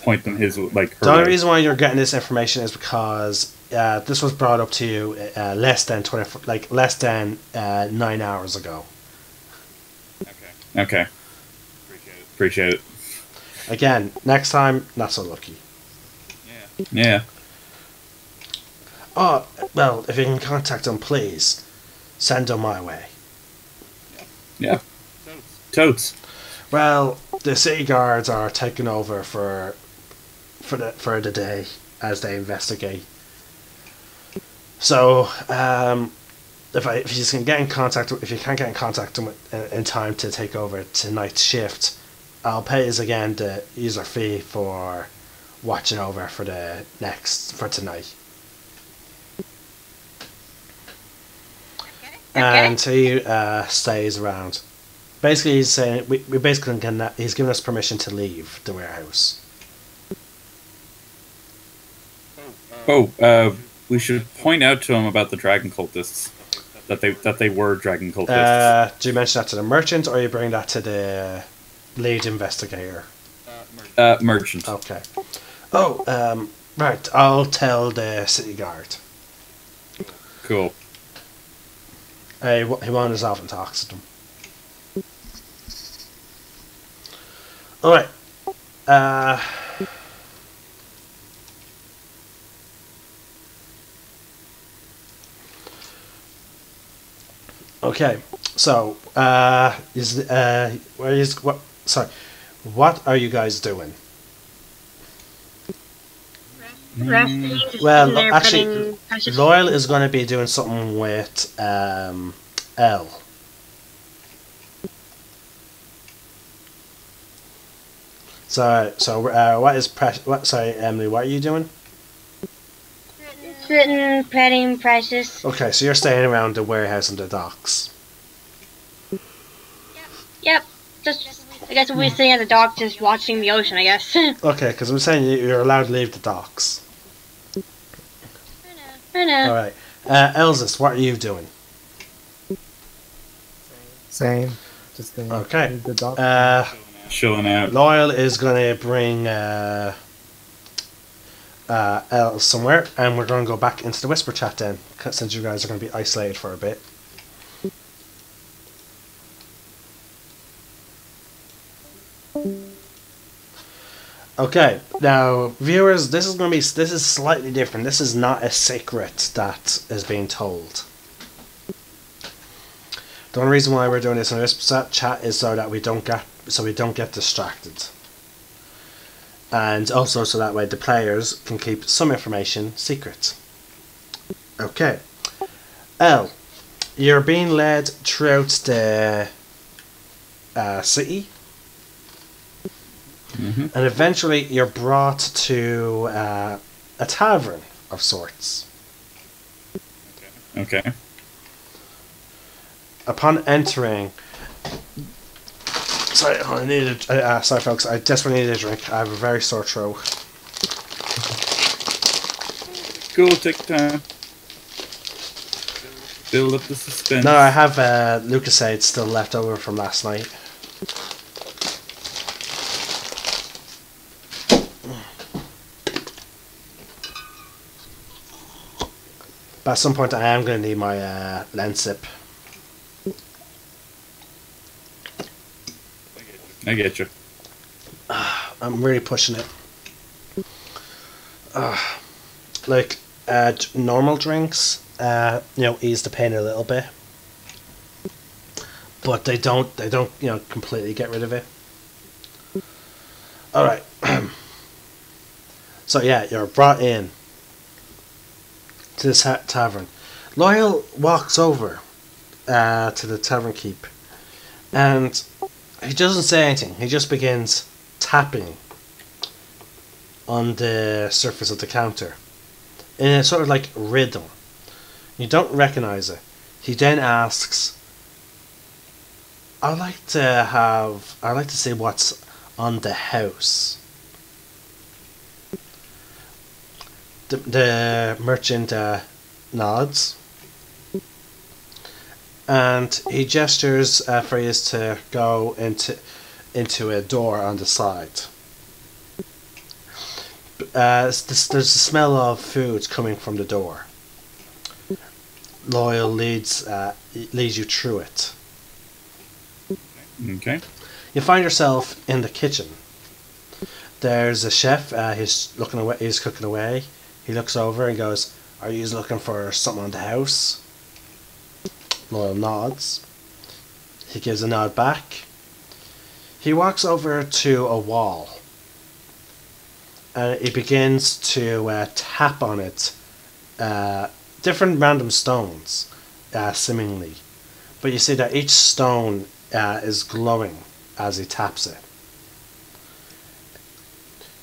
point them his like. Her The only way. reason why you're getting this information is because this was brought up to you less than 9 hours ago. Okay. Appreciate it. Again, next time, not so lucky. Yeah. Oh, well, if you can contact them, please send them my way. Yeah. Totes. Well, the city guards are taking over for the day as they investigate. So, if you can get in contact, if you can't get in contact with in time to take over tonight's shift, I'll pay you again the user fee for watching over for tonight. And he stays around. Basically, he's saying he's given us permission to leave the warehouse. We should point out to him about the dragon cultists. That they were dragon cultists. Do you mention that to the merchant, or you bring that to the lead investigator? Merchant. Okay. Oh, right. I'll tell the city guard. Cool. He wanders off and talks to them. Alright. Okay. So, what are you guys doing? Resting, Well, actually, Loyal is going to be doing something with L. So what is sorry, Emily, what are you doing? Sitting, petting Precious. Okay, so you're staying around the warehouse and the docks. Yep. I guess we'll be sitting at the dock just watching the ocean, I guess. Okay, because I'm saying you're allowed to leave the docks. I know. Alright. Elsis, what are you doing? Same. Just gonna Okay. leave the dock. Chilling out. Loyal is going to bring L somewhere, and we're going to go back into the Whisper Chat then, since you guys are going to be isolated for a bit. Okay, now viewers, this is slightly different. This is not a secret that is being told. The only reason why we're doing this in this chat is so that we don't get distracted, and also so that way the players can keep some information secret. Okay, L, you're being led throughout the city. Mm-hmm. And eventually you're brought to a tavern of sorts. Okay. Upon entering... Sorry, sorry folks, I desperately need a drink. I have a very sore throat. Cool, take time. Build up the suspense. No, I have Lucasade still left over from last night. But at some point I am going to need my Lensip. I get you. I'm really pushing it. Like normal drinks, ease the pain a little bit, but they don't, completely get rid of it. All right. So yeah, you're brought in to this tavern. Loyal walks over to the tavern keep, and he doesn't say anything. He just begins tapping on the surface of the counter in a sort of like rhythm. You don't recognize it. He then asks, I'd like to see what's on the house. The merchant nods, and he gestures for you to go into a door on the side. there's the smell of food coming from the door. Loyal leads you through it. Okay. You find yourself in the kitchen. There's a chef. He's looking away. He's cooking away. He looks over and goes, "Are you looking for something on the house?" Loyal nods. He gives a nod back. He walks over to a wall. And he begins to tap on it. Different random stones, seemingly. But you see that each stone is glowing as he taps it.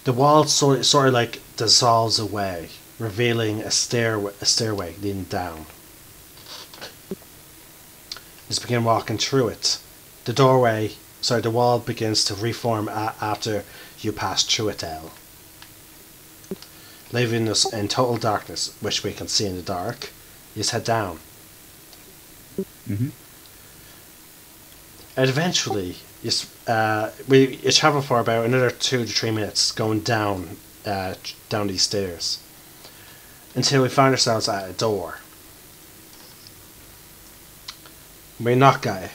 The wall sort of like dissolves away, revealing a stairway leading down. Just begin walking through it. The wall begins to reform after you pass through it, Elle, leaving us in total darkness, which we can see in the dark. You just head down. Mm-hmm. And eventually, you travel for about another 2 to 3 minutes going down these stairs until we find ourselves at a door. We knock at it.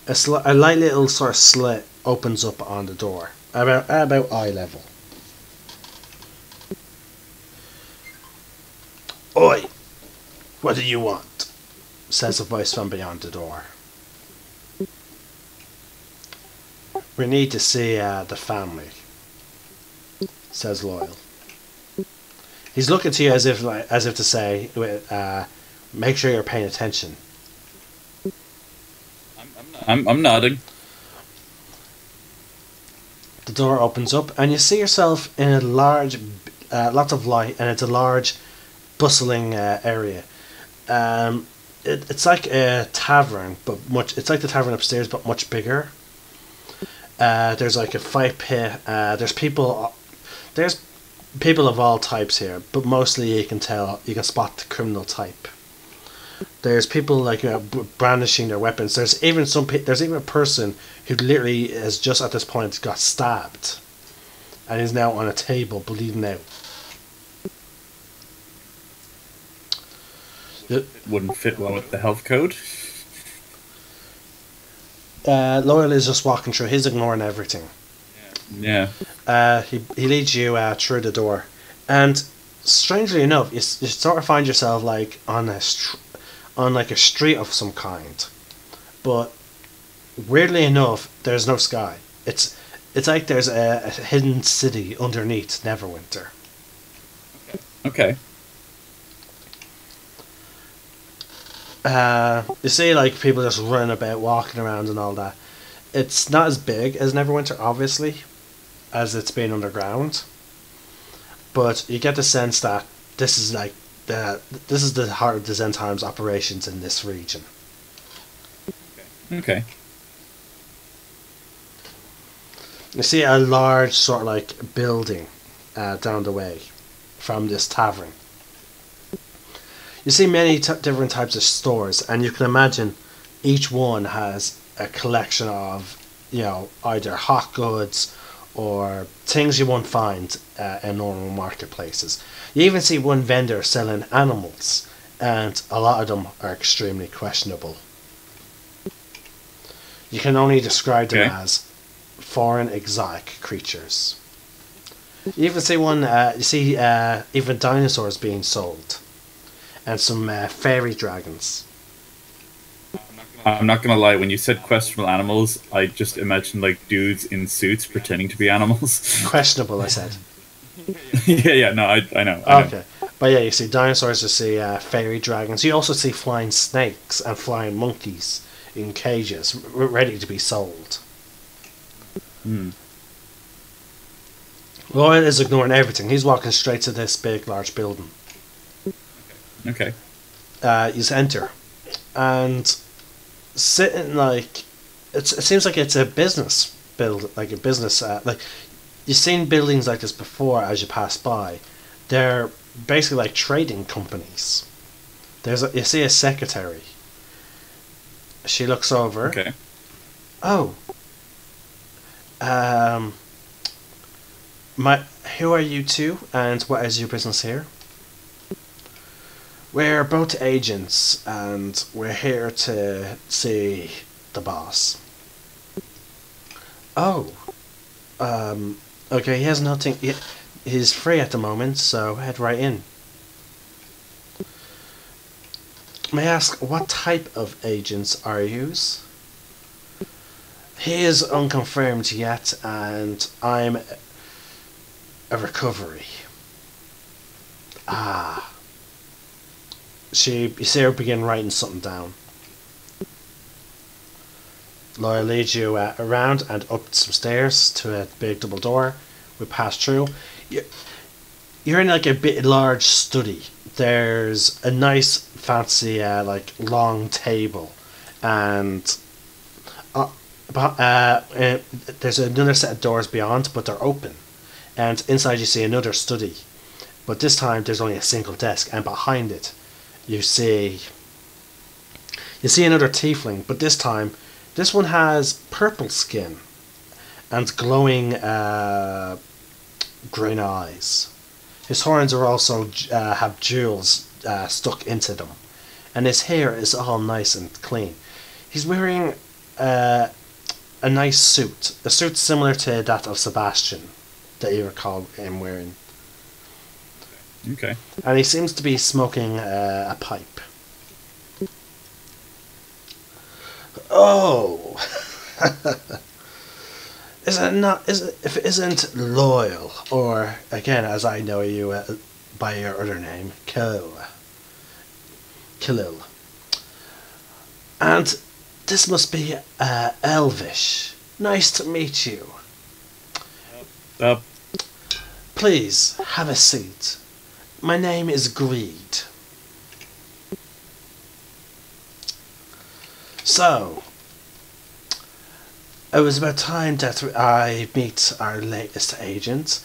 A light little sort of slit opens up on the door, about eye level. "Oi! What do you want?" says a voice from beyond the door. "We need to see the family," says Loyal. He's looking to you as if to say, "Make sure you're paying attention." I'm nodding. The door opens up, and you see yourself in a large, lots of light, and it's a large, bustling area. It's like a tavern, but it's like the tavern upstairs, but much bigger. There's like a fight pit. There's people of all types here, but mostly you can spot the criminal type. There's people like brandishing their weapons. There's even a person who literally has just at this point got stabbed, and is now on a table bleeding out. Wouldn't fit well with the health code. Loyal is just walking through. He's ignoring everything. Yeah. He leads you through the door, and strangely enough, you sort of find yourself like on like a street of some kind, but weirdly enough, there's no sky. It's like there's a hidden city underneath Neverwinter. Okay. You see like people just running about, walking around and all that. It's not as big as Neverwinter, obviously, as it's been underground, but you get the sense that this is the heart of the Zentarm's operations in this region. Okay. You see a large sort of like building down the way from this tavern. You see many different types of stores, and you can imagine each one has a collection of, either hot goods or things you won't find in normal marketplaces. You even see one vendor selling animals, and a lot of them are extremely questionable. You can only describe them as foreign exotic creatures. You even see even dinosaurs being sold, and some fairy dragons. I'm not gonna lie, when you said questionable animals, I just imagined like dudes in suits pretending to be animals. Questionable, I said. yeah, no, I know. Okay. But yeah, you see dinosaurs, you see fairy dragons. You also see flying snakes and flying monkeys in cages, ready to be sold. Lloyd is ignoring everything. He's walking straight to this big, large building. Okay. You just enter, and sitting like it seems like it's a business like you've seen buildings like this before as you pass by. They're basically like trading companies. You see a secretary. She looks over. Okay. Oh. My, who are you two, and what is your business here? We're both agents, and we're here to see the boss. Oh, okay. He has nothing. He's free at the moment, so head right in. May I ask what type of agents are yous? He is unconfirmed yet, and I'm a recovery. Ah. You see her begin writing something down. Laura leads you around and up some stairs to a big double door. We pass through. You're in like a bit large study. There's a nice fancy like long table, and there's another set of doors beyond, but they're open. And inside you see another study, but this time there's only a single desk, and behind it you see another tiefling, but this time this one has purple skin and glowing green eyes. His horns are also have jewels stuck into them, and his hair is all nice and clean. He's wearing a nice suit, a suit similar to that of Sebastian that you recall him wearing. Okay. And he seems to be smoking a pipe. Oh, is it not? If it isn't Loyal, or again, as I know you by your other name, Khalil. And this must be Elvish. Nice to meet you. Please have a seat. My name is Greed. So, it was about time that I meet our latest agent.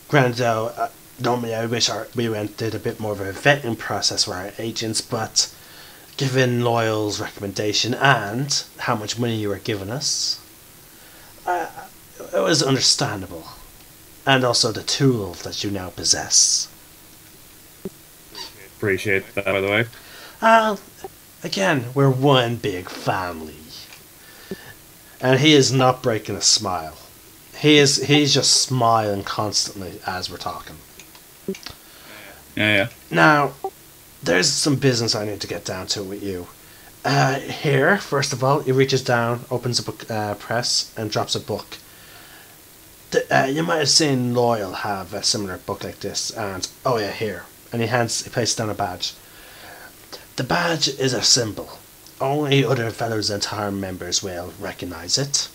Granted, though, normally I wish we did a bit more of a vetting process for our agents, but given Loyal's recommendation and how much money you were giving us, it was understandable. And also the tool that you now possess. Appreciate that, by the way. Again, we're one big family. And he is not breaking a smile. He's just smiling constantly as we're talking. Yeah. Now, there's some business I need to get down to with you. Here, first of all, he reaches down, opens a book press, and drops a book. You might have seen Loyal have a similar book like this, and oh yeah, here. And he places down a badge. The badge is a symbol. Only other fellow Zentarum members will recognize it.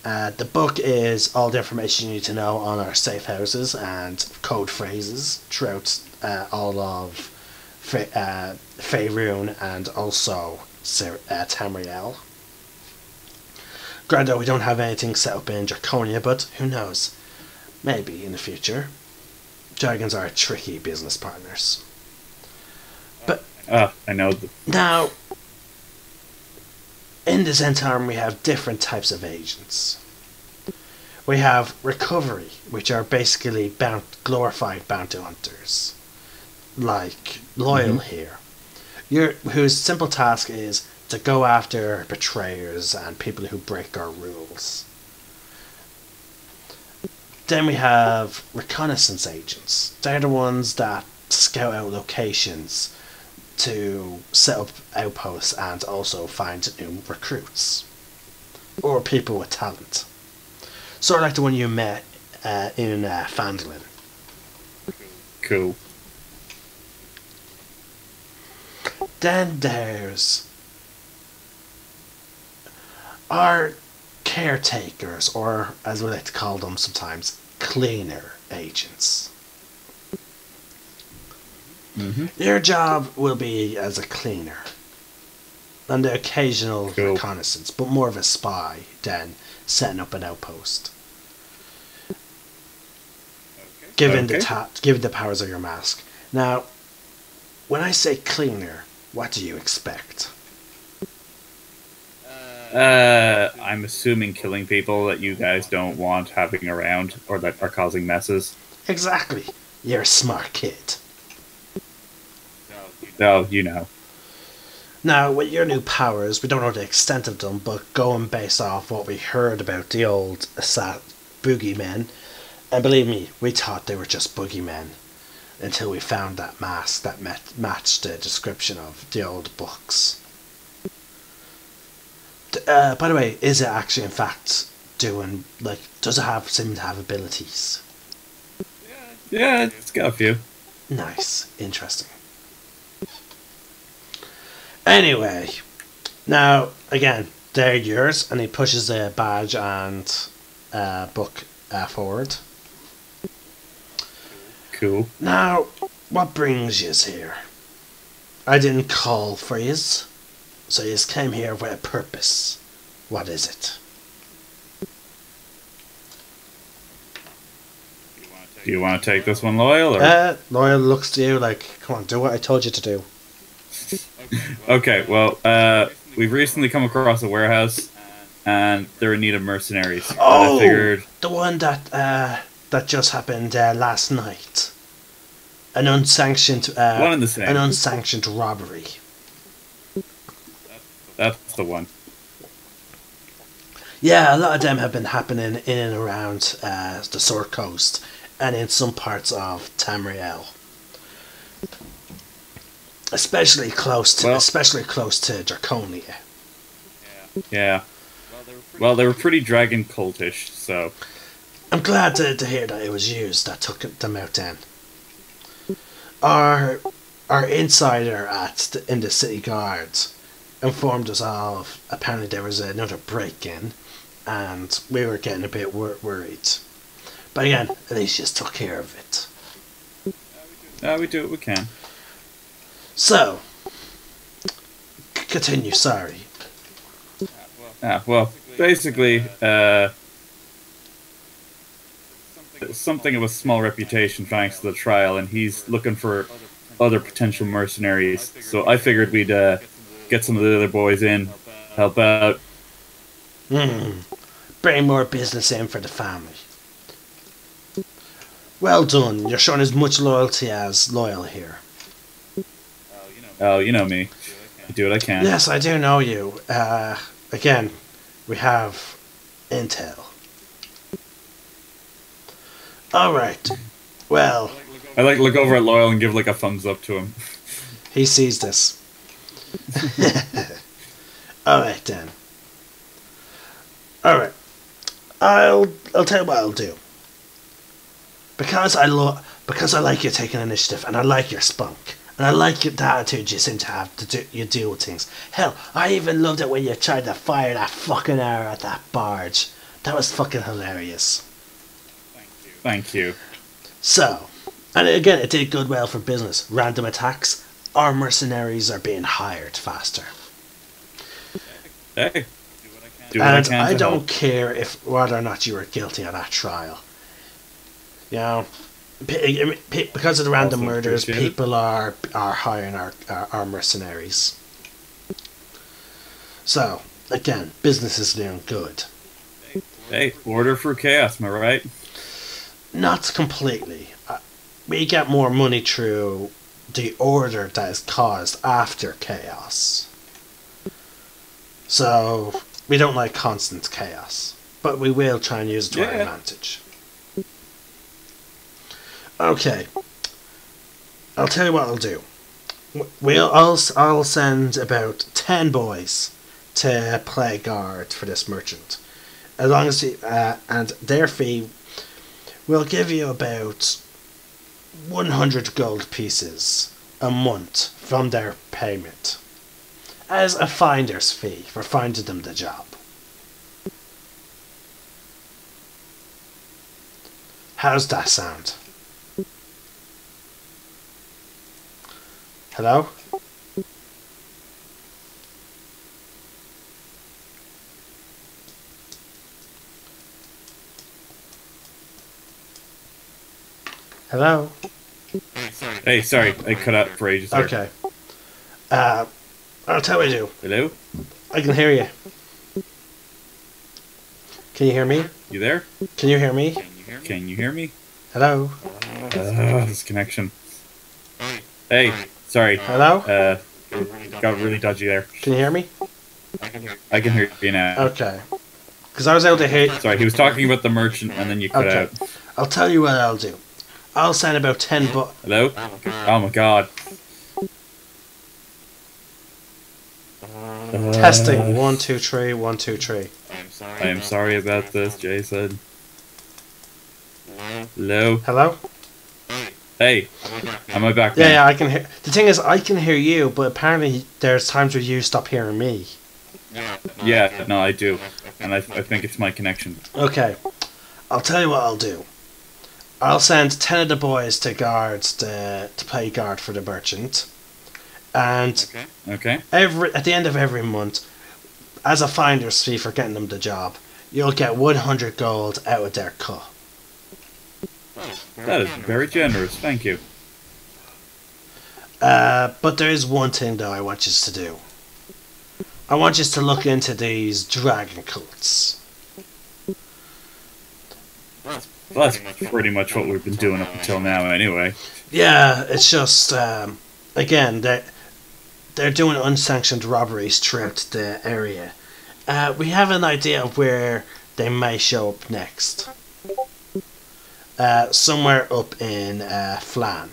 The book is all the information you need to know on our safe houses and code phrases throughout all of Faerun and also Tamriel. Granted, we don't have anything set up in Draconia, but who knows? Maybe in the future. Dragons are tricky business partners. But I know. Now, in the Zentarum we have different types of agents. We have Recovery, which are basically glorified bounty hunters, like Loyal here, whose simple task is to go after betrayers and people who break our rules. Then we have reconnaissance agents. They're the ones that scout out locations to set up outposts and also find new recruits. Or people with talent. Sort of like the one you met in Phandalin. Cool. Then there's our caretakers, or as we like to call them sometimes, cleaner agents. Your job will be as a cleaner, and the occasional reconnaissance, but more of a spy than setting up an outpost. Given the powers of your mask. Now, when I say cleaner, what do you expect? I'm assuming killing people that you guys don't want having around or that are causing messes. Exactly. You're a smart kid. Oh, you know. Now, with your new powers, we don't know the extent of them, but going based off what we heard about the old boogeymen, and believe me, we thought they were just boogeymen until we found that mask that matched the description of the old books. By the way, is it actually in fact doing, like, does it seem to have abilities? Yeah, it's got a few. Nice. Interesting. Anyway, now, again, they're yours, and he pushes the badge and book forward. Cool. Now, what brings yous here? I didn't call for yous, so yous came here with a purpose. What is it? Do you want to take this one, Loyal? Or? Loyal looks to you like, come on, do what I told you to do. Okay, well, we've recently come across a warehouse, and they're in need of mercenaries. Oh, I figured... the one that just happened last night. An unsanctioned one and the same. An unsanctioned robbery. That's the one. Yeah, a lot of them have been happening in and around the Sword Coast and in some parts of Tamriel. Especially close to Draconia. Yeah. Well, they were pretty dragon cultish, so... I'm glad to hear that it was you that took them out then. Our insider in the city guards informed us of apparently there was another break-in, and we were getting a bit worried. But again, at least you just took care of it. We do what we can. So, continue, sorry. Well, basically, something of a small reputation thanks to the trial, and he's looking for other potential mercenaries. So I figured we'd get some of the other boys in, help out. Bring more business in for the family. Well done. You're showing as much loyalty as Loyal here. Oh, you know me. I do what I can. Yes, I do know you. Again, we have intel. Alright. Well, I look over at Loyal and give like a thumbs up to him. He sees this. Alright then. Alright. I'll tell you what I'll do. Because I like you taking initiative, and I like your spunk, and I like the attitude you seem to have you deal with things. Hell, I even loved it when you tried to fire that fucking arrow at that barge. That was fucking hilarious. Thank you. So, and again, it did good well for business. Random attacks. Our mercenaries are being hired faster. Hey. And I don't care whether or not you were guilty of that trial. You know, because of the random murders, people are hiring our mercenaries. So, again, business is doing good. Hey, order for chaos, am I right? Not completely. We get more money through the order that is caused after chaos. So, we don't like constant chaos. But we will try and use it to our advantage. Okay. I'll tell you what I'll do. I'll send about 10 boys to play guard for this merchant. As long as and their fee will give you about 100 gold pieces a month from their payment as a finder's fee for finding them the job. How's that sound? Hello? Hello? Hey, sorry, I cut out for ages there. Okay. I'll tell you what I do. Hello? I can hear you. Can you hear me? You there? Can you hear me? Can you hear me? Hello? This connection. Hey, sorry. Hello? Got really dodgy there. Can you hear me? I can hear you now. Okay. Because I was able to hear... Sorry, he was talking about the merchant and then you cut Okay. out. I'll tell you what I'll do. I'll send about 10 Hello? Oh my god. Testing. 1, 2, 3, 1, 2, 3. I am sorry about this, Jason. Hello? Hello? Hey, am I back Yeah, now? I can hear... The thing is, I can hear you, but apparently there's times where you stop hearing me. Yeah, no, I do. And I think it's my connection. Okay. I'll tell you what I'll do. I'll send 10 of the boys to play guard for the merchant. And Okay? at the end of every month, as a finder's fee for getting them the job, you'll get 100 gold out of their cut. That is very generous, thank you. But there is one thing though I want you to do. I want you to look into these dragon cults. Well, that's pretty much what we've been doing up until now anyway. Yeah, it's just, again, they're doing unsanctioned robberies throughout the area. We have an idea of where they may show up next. Somewhere up in Flan.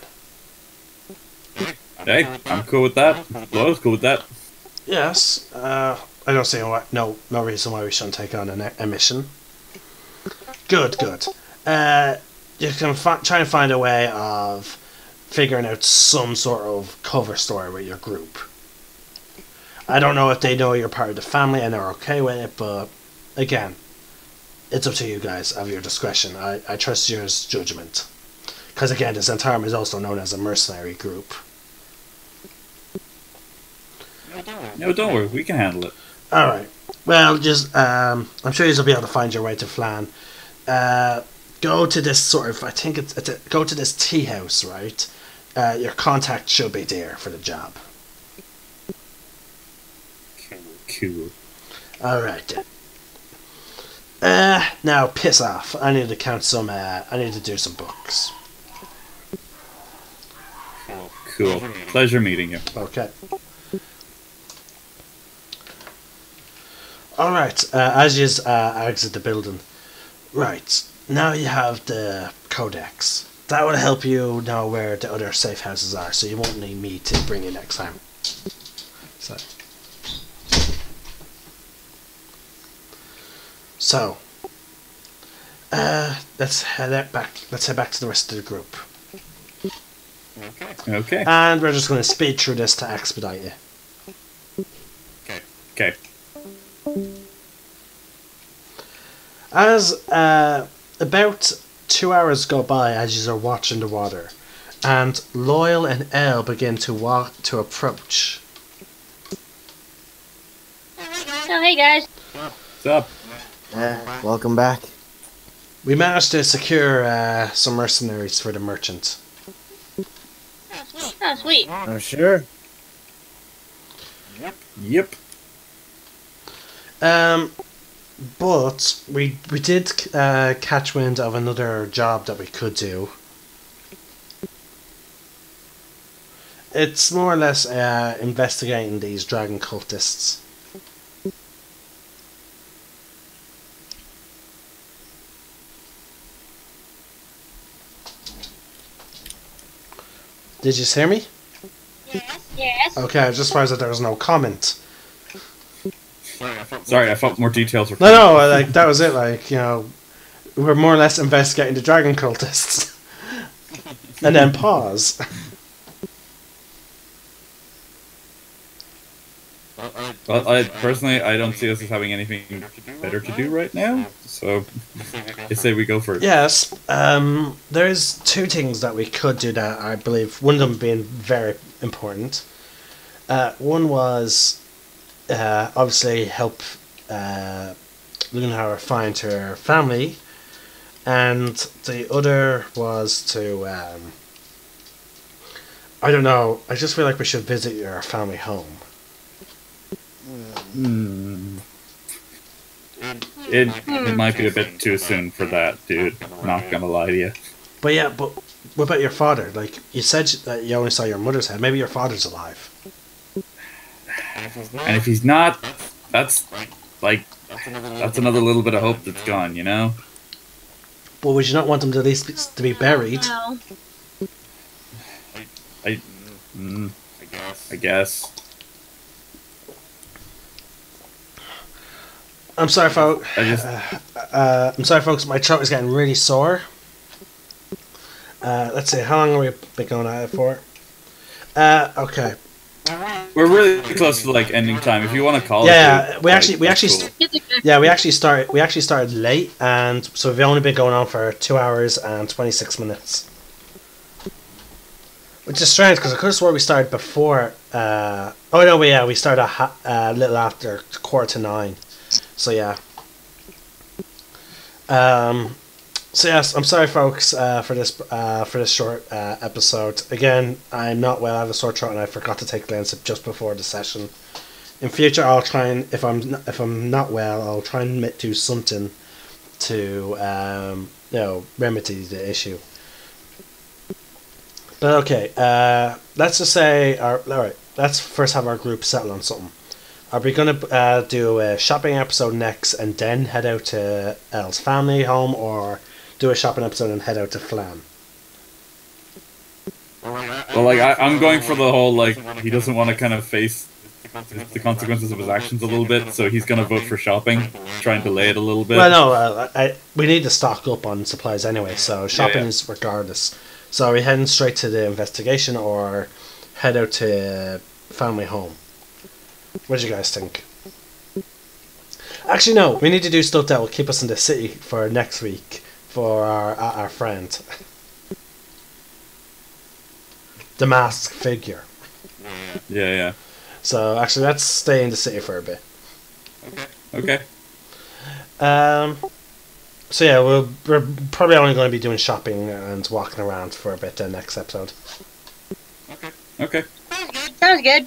Hey, I'm cool with that. Lo's cool with that. Yes, I don't see no reason why we shouldn't take on a mission. Good. You can try and find a way of figuring out some sort of cover story with your group. I don't know if they know you're part of the family and are okay with it, but again, it's up to you guys, of your discretion. I trust your judgment. Because again, the Zentarum is also known as a mercenary group. No, don't worry, we can handle it. Alright. Well, just, I'm sure you'll be able to find your way to Flan. Go to this sort of, I think go to this tea house, right? Your contact should be there for the job. Cool. Alright then. Now piss off. I need to count some, I need to do some books. Cool. Pleasure meeting you. Okay. Alright, as you exit the building. Right, now you have the codex. That will help you know where the other safe houses are, so you won't need me to bring you next time. So, let's head back to the rest of the group. Okay. And we're just going to speed through this to expedite you. Okay. As about 2 hours go by as you are watching the water, and Loyal and Elle begin to approach. Oh, hey guys. What's up? Welcome back. We managed to secure some mercenaries for the merchant. Oh, sweet. Oh, sure. Yep. But we did catch wind of another job that we could do. It's more or less investigating these dragon cultists. Did you hear me? Yes. Okay, I was just surprised that there was no comment. Sorry, I thought more details were... No, like, that was it, like, you know, we're more or less investigating the dragon cultists. And then pause. Well, I don't see us as having anything better to do right now, so I say we go for it. Yes, there's two things that we could do that I believe, one of them being very important. One was obviously help Lunar find her family, and the other was to, I don't know, I just feel like we should visit your family home. It might be a bit too soon for that, dude. Not gonna lie to you. But yeah, but what about your father? Like, you said that you only saw your mother's head. Maybe your father's alive. And if he's not, that's that's another little bit of hope that's gone, you know? But would you not want him to at least to be buried? Well, I, I guess. I'm sorry, folks. I just, I'm sorry, folks. My throat is getting really sore. Let's see. How long are we been going at it for? Okay. we're really close to like ending time. If you want to call Yeah, it, we like, actually that's cool. yeah, we actually started late, and so we've only been going on for 2 hours and 26 minutes, which is strange because I could have swore we started before. Oh no, we started a little after 9:15. So yeah. So yes, I'm sorry, folks, for this short episode. Again, I'm not well. I have a sore throat, and I forgot to take Lancet just before the session. In future, I'll try and if I'm not well, I'll try and do something to remedy the issue. But okay, let's just say all right. Let's first have our group settle on something. Are we gonna do a shopping episode next and then head out to Elle's family home, or do a shopping episode and head out to Flam? Well, like I'm going for the whole like he doesn't want to kind of face the consequences of his actions a little bit, so he's gonna vote for shopping, try and delay it a little bit. Well, no, we need to stock up on supplies anyway, so shopping Yeah. is regardless. So are we heading straight to the investigation or head out to family home? What do you guys think? Actually, no, we need to do stuff that will keep us in the city for next week for our friend. The masked figure. Yeah. So actually, let's stay in the city for a bit. Okay. So yeah, we're probably only going to be doing shopping and walking around for a bit the next episode. Okay. sounds good.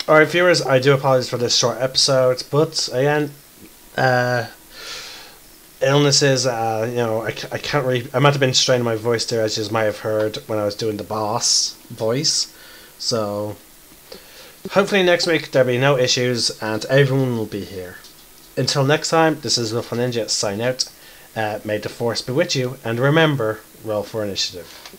Alright, viewers, I do apologize for this short episode, but again, illnesses, I can't really. I might have been straining my voice there, as you might have heard when I was doing the boss voice. So, hopefully next week there'll be no issues and everyone will be here. Until next time, this is Willful Ninja, sign out. May the force be with you, and remember, roll for initiative.